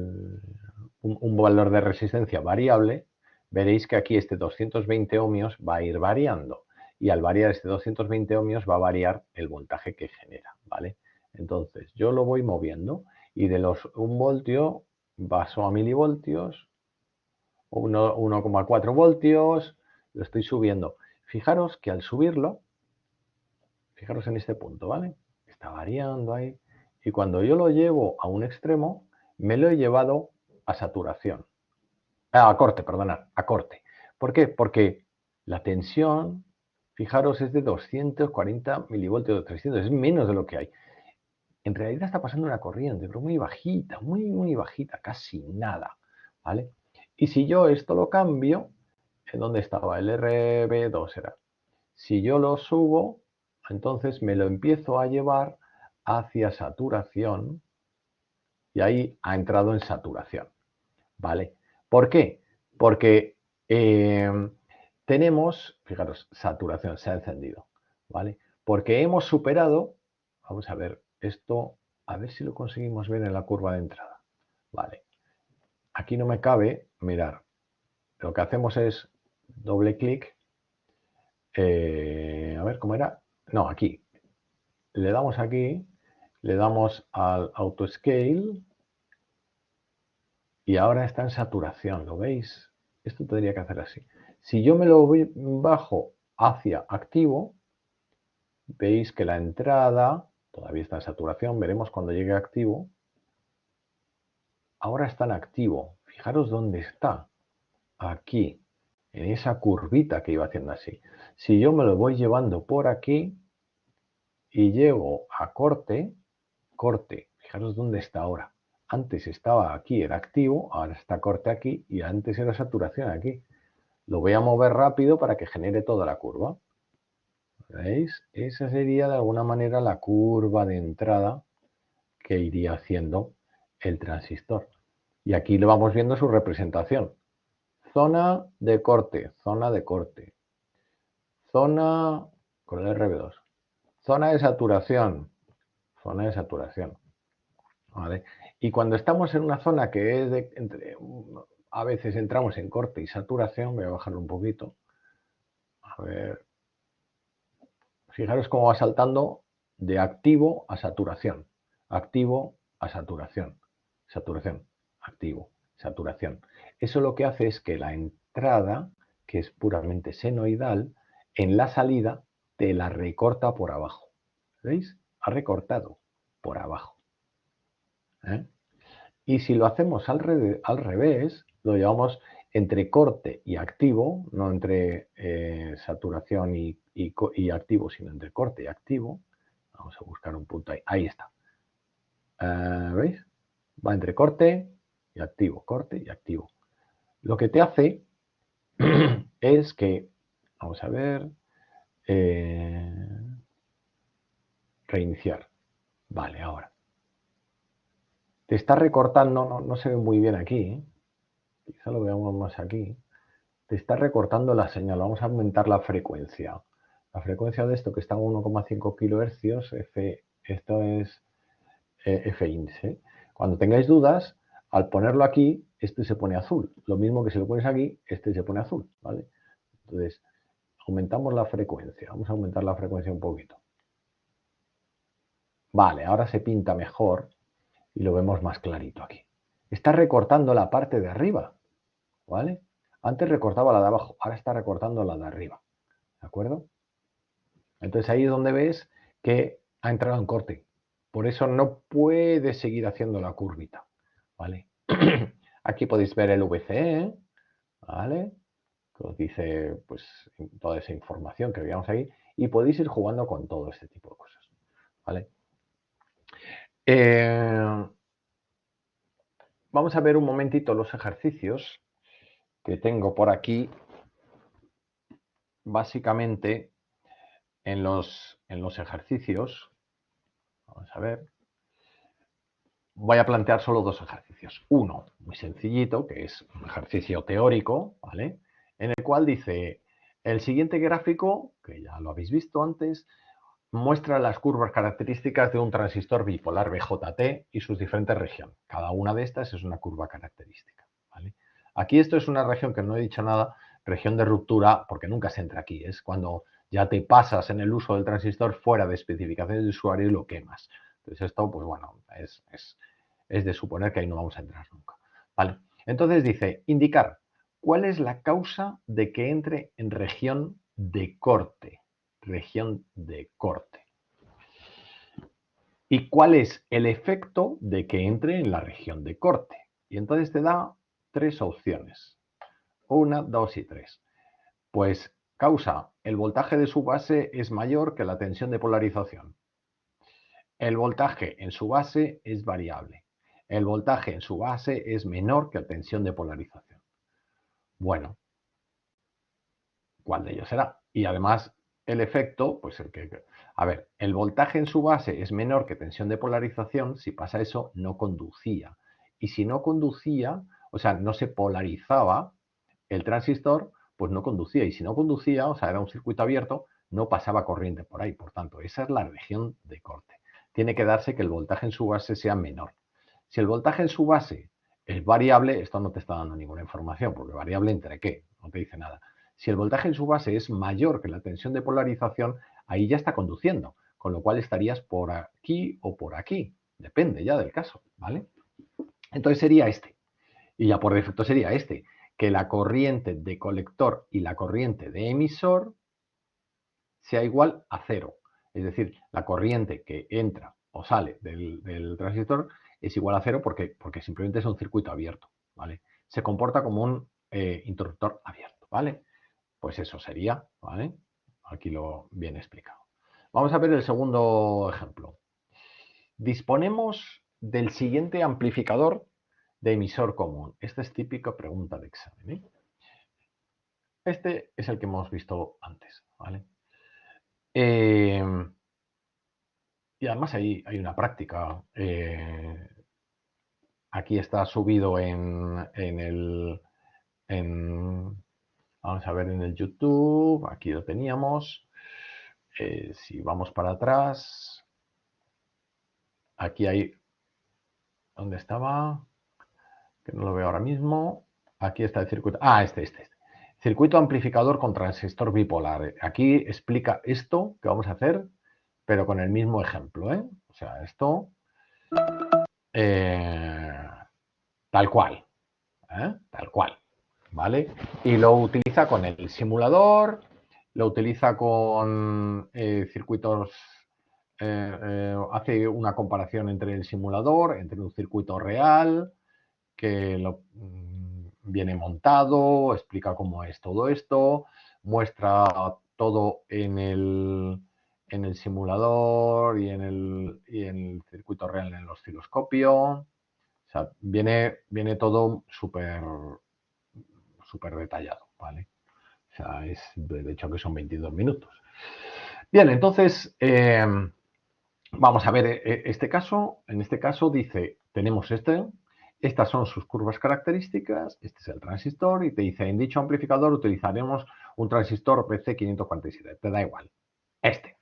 un valor de resistencia variable, veréis que aquí este 220 ohmios va a ir variando. Y al variar este 220 ohmios va a variar el voltaje que genera, ¿vale? Entonces, yo lo voy moviendo y de los 1 voltio paso a milivoltios, 1,4 voltios, lo estoy subiendo. Fijaros que al subirlo, fijaros en este punto, ¿vale? Está variando ahí. Y cuando yo lo llevo a un extremo, me lo he llevado a saturación. A corte, perdonad, a corte. ¿Por qué? Porque la tensión, fijaros, es de 240 milivoltios, de 300, es menos de lo que hay. En realidad está pasando una corriente, pero muy bajita, muy bajita, casi nada, ¿vale? Y si yo esto lo cambio, ¿en dónde estaba? El RB2 era. Si yo lo subo, entonces me lo empiezo a llevar hacia saturación y ahí ha entrado en saturación, ¿vale? ¿Por qué? Porque tenemos, fijaros, saturación, se ha encendido, ¿vale? Porque hemos superado, vamos a ver, esto, a ver si lo conseguimos ver en la curva de entrada, ¿vale? Aquí no me cabe, mirar, lo que hacemos es doble clic, a ver cómo era, no, aquí, le damos aquí, le damos al auto scale y ahora está en saturación, ¿lo veis? Esto tendría que hacer así. Si yo me lo bajo hacia activo, veis que la entrada todavía está en saturación, veremos cuando llegue a activo. Ahora está en activo. Fijaros dónde está. Aquí, en esa curvita que iba haciendo así. Si yo me lo voy llevando por aquí y llego a corte, fijaros dónde está ahora. Antes estaba aquí, era activo, ahora está corte aquí y antes era saturación aquí. Lo voy a mover rápido para que genere toda la curva. ¿Veis? Esa sería de alguna manera la curva de entrada que iría haciendo el transistor. Y aquí lo vamos viendo su representación. Zona de corte, zona de corte. Zona con el RB2. Zona de saturación, zona de saturación. ¿Vale? Y cuando estamos en una zona que es a veces entramos en corte y saturación, voy a bajarlo un poquito. A ver, fijaros cómo va saltando de activo a saturación, activo a saturación, saturación, activo, saturación. Eso lo que hace es que la entrada, que es puramente senoidal, en la salida te la recorta por abajo. ¿Veis? Ha recortado por abajo. ¿Eh? Y si lo hacemos al revés, lo llevamos entre corte y activo, no entre saturación y activo, sino entre corte y activo. Vamos a buscar un punto ahí. Ahí está. ¿Veis? Va entre corte y activo, corte y activo. Lo que te hace es que, vamos a ver, reiniciar. Vale, ahora. Te está recortando, no se ve muy bien aquí, ¿eh? Quizá lo veamos más aquí. Te está recortando la señal, vamos a aumentar la frecuencia. La frecuencia de esto que está en 1,5 kHz, esto es F-índice. Cuando tengáis dudas, al ponerlo aquí, este se pone azul. Lo mismo que si lo pones aquí, este se pone azul, ¿vale? Entonces, aumentamos la frecuencia. Vamos a aumentar la frecuencia un poquito. Vale, ahora se pinta mejor y lo vemos más clarito aquí. Está recortando la parte de arriba, ¿vale? Antes recortaba la de abajo, ahora está recortando la de arriba, ¿de acuerdo? Entonces ahí es donde ves que ha entrado en corte. Por eso no puede seguir haciendo la curvita, ¿vale? Aquí podéis ver el VCE, ¿vale? Que os dice pues toda esa información que veíamos ahí y podéis ir jugando con todo este tipo de cosas, ¿vale? Vamos a ver un momentito los ejercicios que tengo por aquí, básicamente en los ejercicios. Vamos a ver. Voy a plantear solo dos ejercicios. Uno, muy sencillito, que es un ejercicio teórico, ¿vale? En el cual dice, el siguiente gráfico, que ya lo habéis visto antes, muestra las curvas características de un transistor bipolar BJT y sus diferentes regiones. Cada una de estas es una curva característica, ¿vale? Aquí esto es una región que no he dicho nada, región de ruptura, porque nunca se entra aquí. Es cuando ya te pasas en el uso del transistor fuera de especificaciones de usuario y lo quemas. Entonces esto, pues bueno, es de suponer que ahí no vamos a entrar nunca, ¿vale? Entonces dice, indicar cuál es la causa de que entre en región de corte. Región de corte. ¿Y cuál es el efecto de que entre en la región de corte? Y entonces te da tres opciones. 1, 2 y 3. Pues causa, el voltaje de su base es mayor que la tensión de polarización. El voltaje en su base es variable. El voltaje en su base es menor que la tensión de polarización. Bueno, ¿cuál de ellos será? Y además, el efecto, pues el que... A ver, el voltaje en su base es menor que tensión de polarización. Si pasa eso, no conducía. Y si no conducía, o sea, no se polarizaba el transistor, pues no conducía. Y si no conducía, o sea, era un circuito abierto, no pasaba corriente por ahí. Por tanto, esa es la región de corte. Tiene que darse que el voltaje en su base sea menor. Si el voltaje en su base es variable, esto no te está dando ninguna información, porque variable entre qué, no te dice nada. Si el voltaje en su base es mayor que la tensión de polarización, ahí ya está conduciendo, con lo cual estarías por aquí o por aquí. Depende ya del caso, ¿vale? Entonces sería este. Y ya por defecto sería este, que la corriente de colector y la corriente de emisor sea igual a cero. Es decir, la corriente que entra o sale del transistor es igual a cero porque simplemente es un circuito abierto, ¿vale? Se comporta como un interruptor abierto, ¿vale? Pues eso sería, ¿vale? Aquí lo bien explicado. Vamos a ver el segundo ejemplo. Disponemos del siguiente amplificador de emisor común. Esta es típica pregunta de examen, ¿eh? Este es el que hemos visto antes, ¿vale? Y además hay una práctica. Aquí está subido vamos a ver en el YouTube, aquí lo teníamos. Si vamos para atrás, aquí hay, ¿dónde estaba? Que no lo veo ahora mismo. Aquí está el circuito. Ah, este. Circuito amplificador con transistor bipolar. Aquí explica esto que vamos a hacer, pero con el mismo ejemplo, ¿eh? O sea, esto tal cual, tal cual, ¿vale? Y lo utiliza con el simulador, lo utiliza con circuitos, hace una comparación entre el simulador, entre un circuito real, que viene montado, explica cómo es todo esto, muestra todo en el simulador y en el circuito real en el osciloscopio. O sea, viene todo súper detallado, ¿vale? O sea, de hecho que son 22 minutos. Bien, entonces vamos a ver este caso. En este caso dice, tenemos estas son sus curvas características, este es el transistor y te dice, en dicho amplificador utilizaremos un transistor BC547, te da igual, este,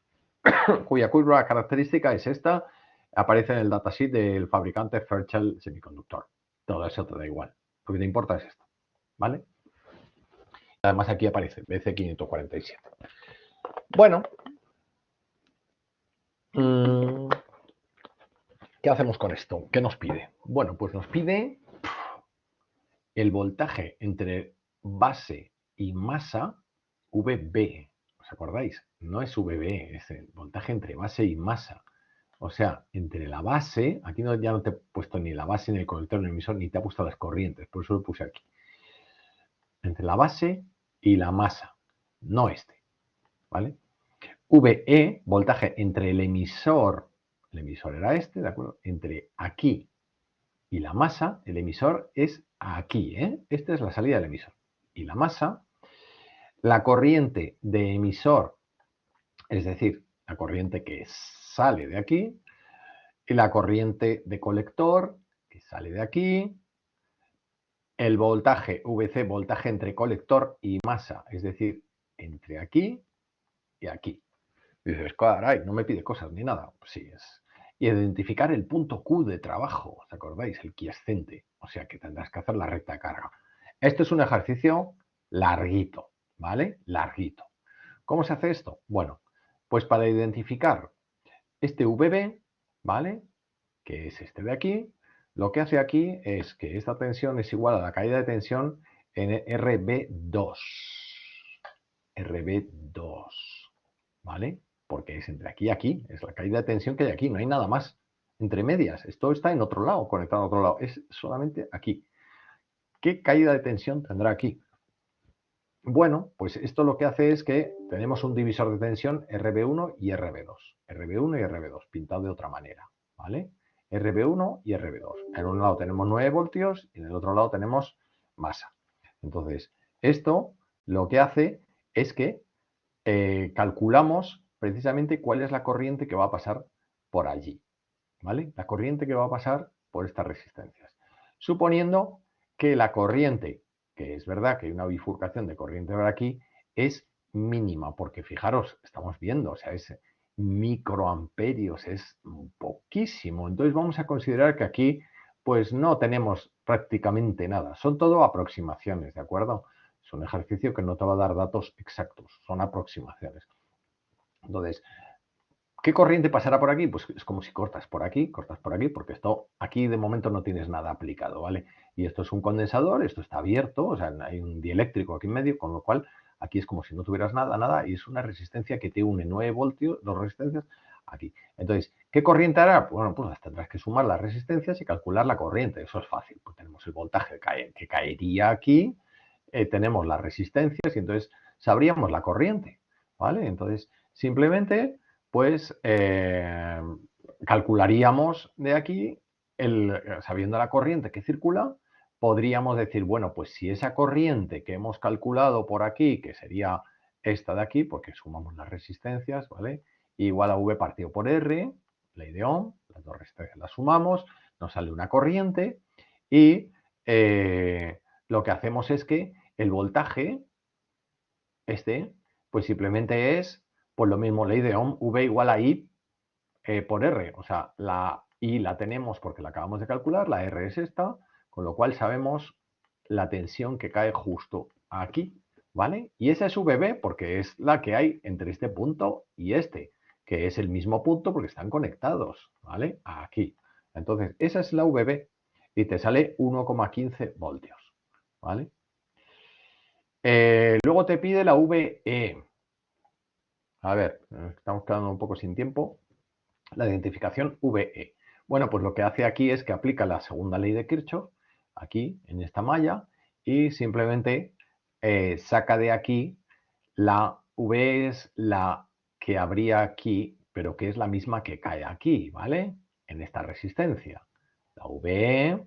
cuya curva característica es esta, aparece en el datasheet del fabricante Fairchild Semiconductor. Todo eso te da igual, lo que te importa es esto, ¿vale? Además aquí aparece BC547. Bueno, ¿qué hacemos con esto? ¿Qué nos pide? Bueno, pues nos pide el voltaje entre base y masa, VB. ¿Os acordáis? No es VB, es el voltaje entre base y masa. O sea, entre la base, aquí no, ya no te he puesto ni la base, ni el colector, ni el emisor, ni te ha puesto las corrientes, por eso lo puse aquí. Entre la base y la masa, no este, ¿vale? VE, voltaje entre el emisor era este, ¿de acuerdo? Entre aquí y la masa, el emisor es aquí, ¿eh? Esta es la salida del emisor. Y la masa, la corriente de emisor, es decir, la corriente que sale de aquí, y la corriente de colector, que sale de aquí, el voltaje VC, voltaje entre colector y masa, es decir, entre aquí y aquí. Y dices, caray, no me pide cosas ni nada. Pues sí, es. Y identificar el punto Q de trabajo, ¿os acordáis? El quiescente, o sea que tendrás que hacer la recta de carga. Esto es un ejercicio larguito, ¿vale? Larguito. ¿Cómo se hace esto? Bueno, pues para identificar este VB, ¿vale? Que es este de aquí, lo que hace aquí es que esta tensión es igual a la caída de tensión en RB2. RB2, ¿vale? Porque es entre aquí y aquí, es la caída de tensión que hay aquí, no hay nada más. Entre medias, esto está en otro lado, conectado a otro lado, es solamente aquí. ¿Qué caída de tensión tendrá aquí? Bueno, pues esto lo que hace es que tenemos un divisor de tensión RB1 y RB2. RB1 y RB2, pintado de otra manera, ¿vale? RB1 y RB2. En un lado tenemos 9 voltios y en el otro lado tenemos masa. Entonces, esto lo que hace es que calculamos precisamente cuál es la corriente que va a pasar por allí, ¿vale? La corriente que va a pasar por estas resistencias. Suponiendo que la corriente, que es verdad que hay una bifurcación de corriente por aquí, es mínima, porque fijaros, estamos viendo, o sea, es microamperios, es poquísimo. Entonces vamos a considerar que aquí pues no tenemos prácticamente nada, son todo aproximaciones, ¿de acuerdo? Es un ejercicio que no te va a dar datos exactos, son aproximaciones. Entonces, ¿qué corriente pasará por aquí? Pues es como si cortas por aquí, porque esto aquí de momento no tienes nada aplicado, ¿vale? Y esto es un condensador, esto está abierto, o sea, hay un dieléctrico aquí en medio, con lo cual aquí es como si no tuvieras nada, y es una resistencia que te une 9 voltios, dos resistencias, aquí. Entonces, ¿qué corriente hará? Bueno, pues las tendrás que sumar las resistencias y calcular la corriente, eso es fácil. Pues tenemos el voltaje que caería aquí, tenemos las resistencias y entonces sabríamos la corriente, ¿vale? Entonces, simplemente pues calcularíamos de aquí, sabiendo la corriente que circula, podríamos decir, bueno, pues si esa corriente que hemos calculado por aquí, que sería esta de aquí, porque sumamos las resistencias, ¿vale? Igual a V partido por R, ley de Ohm, las dos resistencias las sumamos, nos sale una corriente y lo que hacemos es que el voltaje, pues simplemente es pues lo mismo, ley de Ohm, V igual a I por R. O sea, la I la tenemos porque la acabamos de calcular, la R es esta, con lo cual sabemos la tensión que cae justo aquí, ¿vale? Y esa es VB porque es la que hay entre este punto y este, que es el mismo punto porque están conectados, ¿vale? Aquí. Entonces, esa es la VB y te sale 1,15 voltios, ¿vale? Luego te pide la VE. A ver, estamos quedando un poco sin tiempo. La identificación VE. Bueno, pues lo que hace aquí es que aplica la segunda ley de Kirchhoff, aquí, en esta malla, y simplemente saca de aquí la V es la que habría aquí, pero que es la misma que cae aquí, ¿vale? En esta resistencia. La VE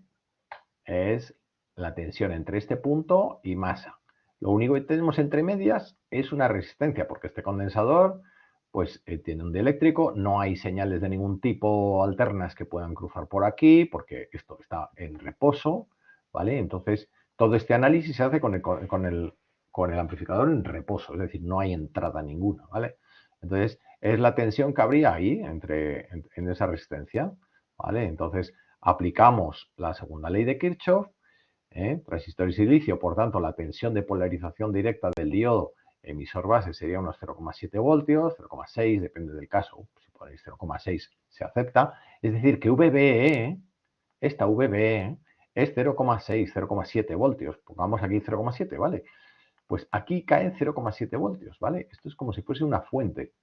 es la tensión entre este punto y masa. Lo único que tenemos entre medias es una resistencia, porque este condensador pues tiene un dieléctrico, no hay señales de ningún tipo alternas que puedan cruzar por aquí, porque esto está en reposo, ¿vale? Entonces, todo este análisis se hace con con el amplificador en reposo, es decir, no hay entrada ninguna, ¿vale? Entonces, es la tensión que habría ahí en esa resistencia, ¿vale? Entonces, aplicamos la segunda ley de Kirchhoff, transistor y silicio, por tanto, la tensión de polarización directa del diodo emisor base sería unos 0,7 voltios, 0,6, depende del caso, si ponéis 0,6 se acepta, es decir, que VBE, esta VBE, es 0,6, 0,7 voltios, pongamos aquí 0,7, ¿vale? Pues aquí caen 0,7 voltios, ¿vale? Esto es como si fuese una fuente,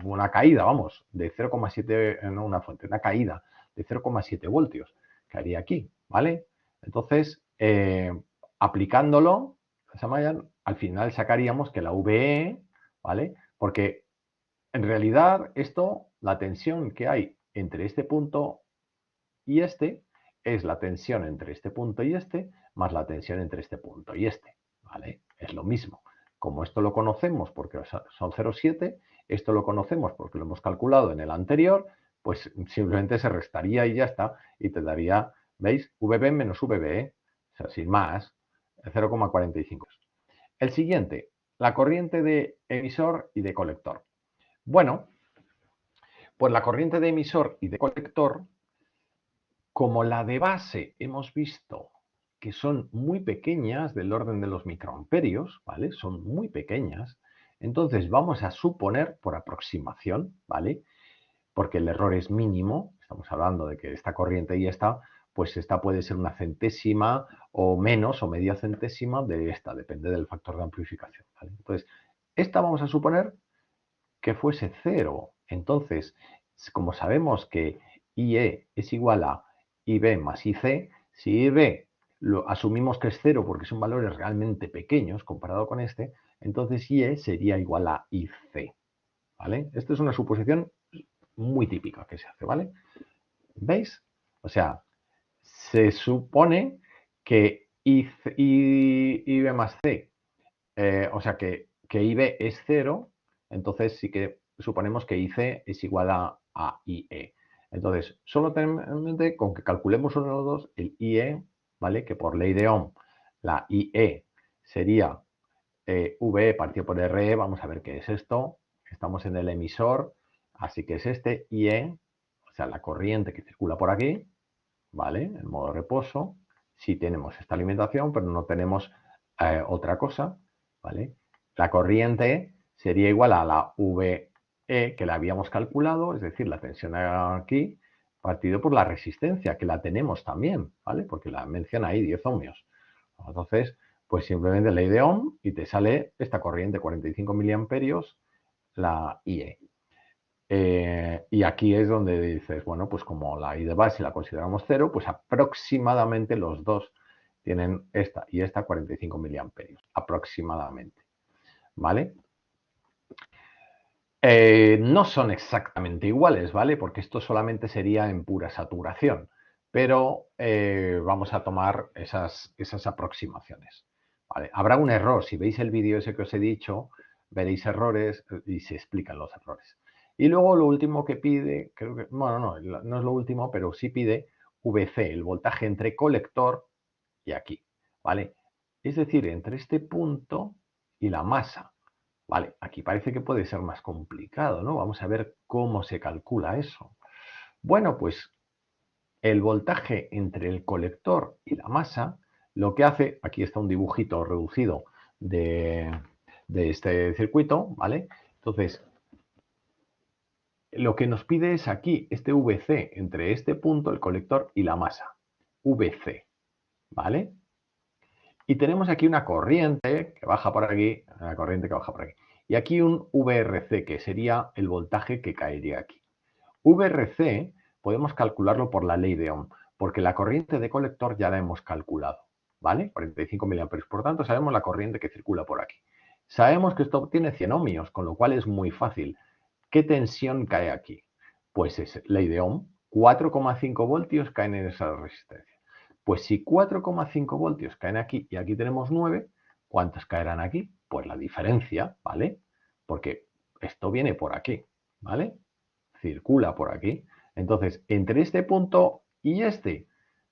una caída, vamos, de 0,7, no una fuente, una caída de 0,7 voltios que haría aquí, ¿vale? Entonces, aplicándolo, al final sacaríamos que la VE, ¿vale? Porque en realidad esto, la tensión que hay entre este punto y este, es la tensión entre este punto y este, más la tensión entre este punto y este, ¿vale? Es lo mismo. Como esto lo conocemos porque son 0,7, esto lo conocemos porque lo hemos calculado en el anterior, pues simplemente se restaría y ya está, y te daría, ¿veis? VB menos VB, o sea, sin más, 0,45. El siguiente, la corriente de emisor y de colector. Bueno, pues la corriente de emisor y de colector, como la de base hemos visto que son muy pequeñas, del orden de los microamperios, ¿vale? Son muy pequeñas. Entonces vamos a suponer, por aproximación, ¿vale? Porque el error es mínimo, estamos hablando de que esta corriente y esta, pues esta puede ser una centésima o menos o media centésima de esta, depende del factor de amplificación, ¿vale? Entonces, esta vamos a suponer que fuese cero. Entonces, como sabemos que IE es igual a IB más IC, si IB lo asumimos que es cero porque son valores realmente pequeños comparado con este, entonces IE sería igual a IC, ¿vale? Esta es una suposición muy típica que se hace, ¿vale? ¿Veis? O sea, se supone que IB más C, o sea que IB es cero, entonces sí que suponemos que IC es igual a IE. Entonces, solo tenemos en mente con que calculemos uno de los dos, el IE, ¿vale? Que por ley de Ohm, la IE sería VE partido por RE, vamos a ver qué es esto. Estamos en el emisor, así que es este IE, o sea, la corriente que circula por aquí, ¿vale? En modo reposo. Sí tenemos esta alimentación, pero no tenemos otra cosa, ¿vale? La corriente sería igual a la VE que la habíamos calculado, es decir, la tensión aquí, partido por la resistencia, que la tenemos también, ¿vale? Porque la menciona ahí, 10 ohmios. Entonces, pues simplemente ley de Ohm y te sale esta corriente, 45 miliamperios, la IE. Y aquí es donde dices, bueno, pues como la I de base la consideramos cero, pues aproximadamente los dos tienen esta y esta 45 miliamperios, aproximadamente, ¿vale? No son exactamente iguales, ¿vale? Porque esto solamente sería en pura saturación, pero vamos a tomar esas aproximaciones, ¿vale? Habrá un error, si veis el vídeo ese que os he dicho, veréis errores y se explican los errores. Y luego lo último que pide, creo que, bueno, no es lo último, pero sí pide VC, el voltaje entre colector y aquí, ¿vale? Es decir, entre este punto y la masa. Vale, aquí parece que puede ser más complicado, ¿no? Vamos a ver cómo se calcula eso. Bueno, pues el voltaje entre el colector y la masa, lo que hace, aquí está un dibujito reducido de este circuito, ¿vale? Entonces, lo que nos pide es aquí, este VC, entre este punto, el colector y la masa. VC, ¿vale? Y tenemos aquí una corriente que baja por aquí, una corriente que baja por aquí. Y aquí un VRC, que sería el voltaje que caería aquí. VRC podemos calcularlo por la ley de Ohm, porque la corriente de colector ya la hemos calculado, ¿vale? 45 miliamperios. Por tanto, sabemos la corriente que circula por aquí. Sabemos que esto tiene 100 ohmios, con lo cual es muy fácil. ¿Qué tensión cae aquí? Pues es ley de Ohm, 4,5 voltios caen en esa resistencia. Pues si 4,5 voltios caen aquí y aquí tenemos 9, ¿cuántos caerán aquí? Pues la diferencia, ¿vale? Porque esto viene por aquí, ¿vale? Circula por aquí. Entonces, entre este punto y este,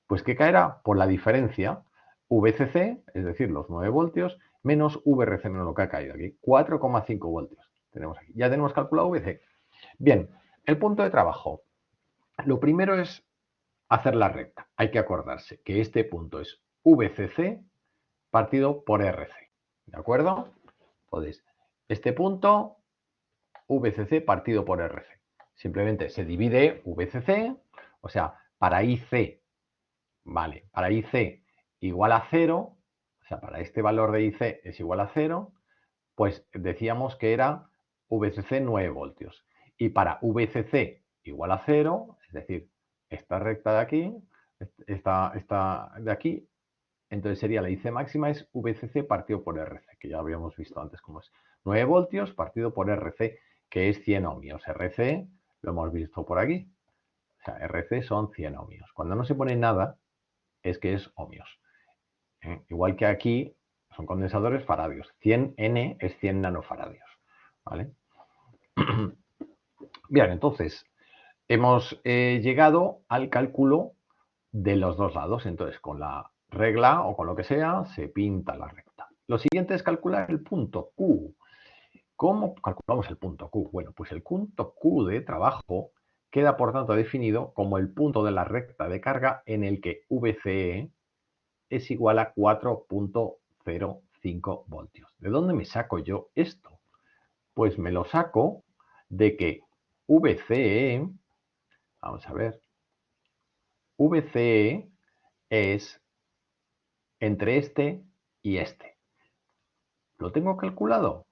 pues ¿qué caerá? Por la diferencia. VCC, es decir, los 9 voltios, menos VRC, menos lo que ha caído aquí, 4,5 voltios. Tenemos aquí. Ya tenemos calculado VC. Bien, el punto de trabajo. Lo primero es hacer la recta. Hay que acordarse que este punto es VCC partido por RC. ¿De acuerdo? Entonces, este punto, VCC partido por RC. Simplemente se divide VCC, o sea, para IC, vale, para IC igual a 0, o sea, para este valor de IC es igual a 0, pues decíamos que era VCC 9 voltios. Y para VCC igual a 0, es decir, esta recta de aquí, esta de aquí, entonces sería la IC máxima es VCC partido por RC, que ya habíamos visto antes cómo es. 9 voltios partido por RC, que es 100 ohmios. RC lo hemos visto por aquí. O sea, RC son 100 ohmios. Cuando no se pone nada, es que es ohmios. Igual que aquí, son condensadores faradios. 100 N es 100 nanofaradios. ¿Vale? Bien, entonces, hemos llegado al cálculo de los dos lados. Entonces, con la regla o con lo que sea, se pinta la recta. Lo siguiente es calcular el punto Q. ¿Cómo calculamos el punto Q? Bueno, pues el punto Q de trabajo queda, por tanto, definido como el punto de la recta de carga en el que VCE es igual a 4,05 voltios. ¿De dónde me saco yo esto? Pues me lo saco de que VCE, vamos a ver, VCE es entre este y este. ¿Lo tengo calculado?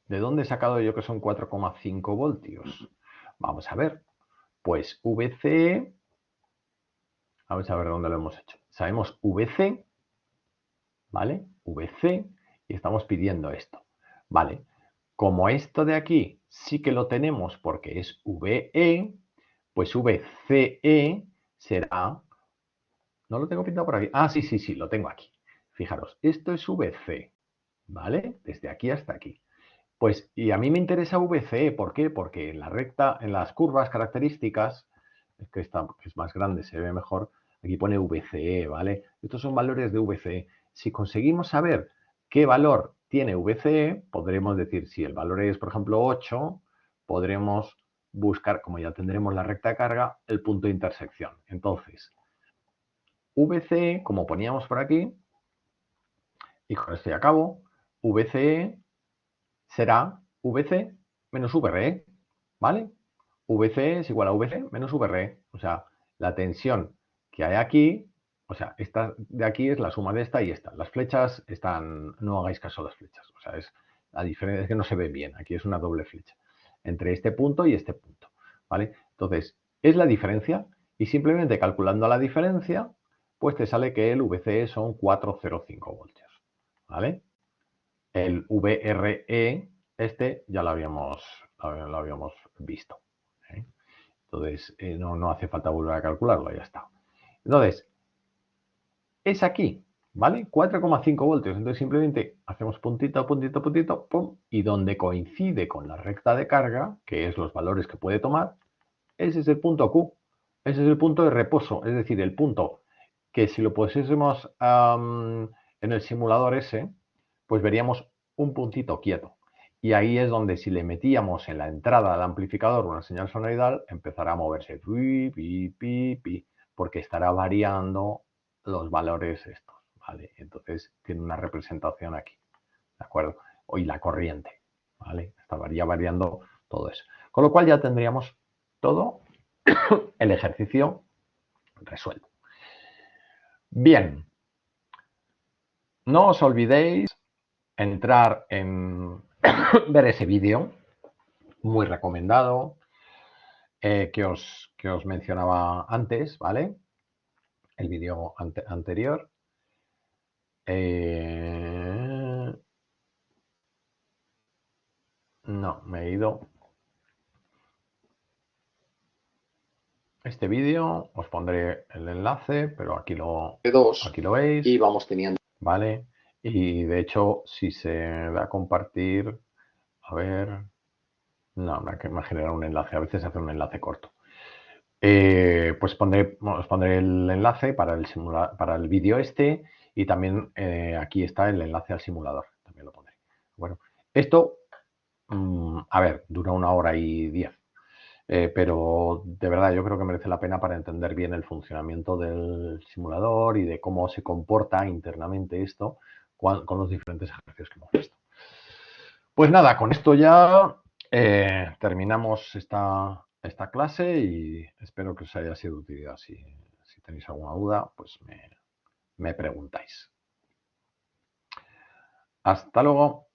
¿De dónde he sacado yo que son 4,5 voltios? Vamos a ver. Pues VCE, vamos a ver dónde lo hemos hecho. Sabemos VC, ¿vale? VC, y estamos pidiendo esto. Vale. Como esto de aquí sí que lo tenemos porque es VE, pues VCE será... ¿No lo tengo pintado por aquí? Ah, sí, lo tengo aquí. Fijaros, esto es VC, ¿vale? Desde aquí hasta aquí. Pues, y a mí me interesa VCE, ¿por qué? Porque en la recta, en las curvas características, es que esta es más grande, se ve mejor, aquí pone VCE, ¿vale? Estos son valores de VCE. Si conseguimos saber qué valor tiene VCE, podremos decir, si el valor es, por ejemplo, 8, podremos buscar, como ya tendremos la recta de carga, el punto de intersección. Entonces, VCE, como poníamos por aquí, y con esto ya acabo, VCE será VC menos VRE, ¿vale? VC es igual a VC menos VRE. O sea, la tensión que hay aquí, o sea, esta de aquí es la suma de esta y esta. Las flechas están, no hagáis caso a las flechas. O sea, es la diferencia es que no se ve bien. Aquí es una doble flecha entre este punto y este punto, ¿vale? Entonces, es la diferencia y simplemente calculando la diferencia, pues te sale que el VCE son 4,05 voltios, ¿vale? El VRE, este ya lo habíamos visto. ¿Eh? Entonces, no hace falta volver a calcularlo, ya está. Entonces, es aquí, ¿vale? 4,5 voltios. Entonces, simplemente hacemos puntito, puntito, puntito, pum, y donde coincide con la recta de carga, que es los valores que puede tomar, ese es el punto Q. Ese es el punto de reposo, es decir, el punto que si lo pusiésemos en el simulador ese, pues veríamos un puntito quieto. Y ahí es donde si le metíamos en la entrada del amplificador una señal sonoidal, empezará a moverse, porque estará variando los valores estos, ¿vale? Entonces tiene una representación aquí, ¿de acuerdo? Y la corriente, ¿vale? Estaría variando todo eso. Con lo cual ya tendríamos todo el ejercicio resuelto. Bien, no os olvidéis entrar en ver ese vídeo, muy recomendado, que os mencionaba antes, ¿vale? El vídeo anterior. No, me he ido. Este vídeo os pondré el enlace, pero aquí lo veis. Y vamos teniendo. ¿Vale? Y de hecho, si se da a compartir, a ver, no, me ha generado un enlace, a veces hace un enlace corto. Pues os pondré el enlace para el vídeo este Y también aquí está el enlace al simulador, también lo pondré. Bueno, esto, a ver, dura 1 hora y 10. Pero de verdad yo creo que merece la pena para entender bien el funcionamiento del simulador y de cómo se comporta internamente esto con los diferentes ejercicios que hemos visto. Pues nada, con esto ya terminamos esta clase y espero que os haya sido de utilidad. Si tenéis alguna duda, pues me preguntáis. Hasta luego.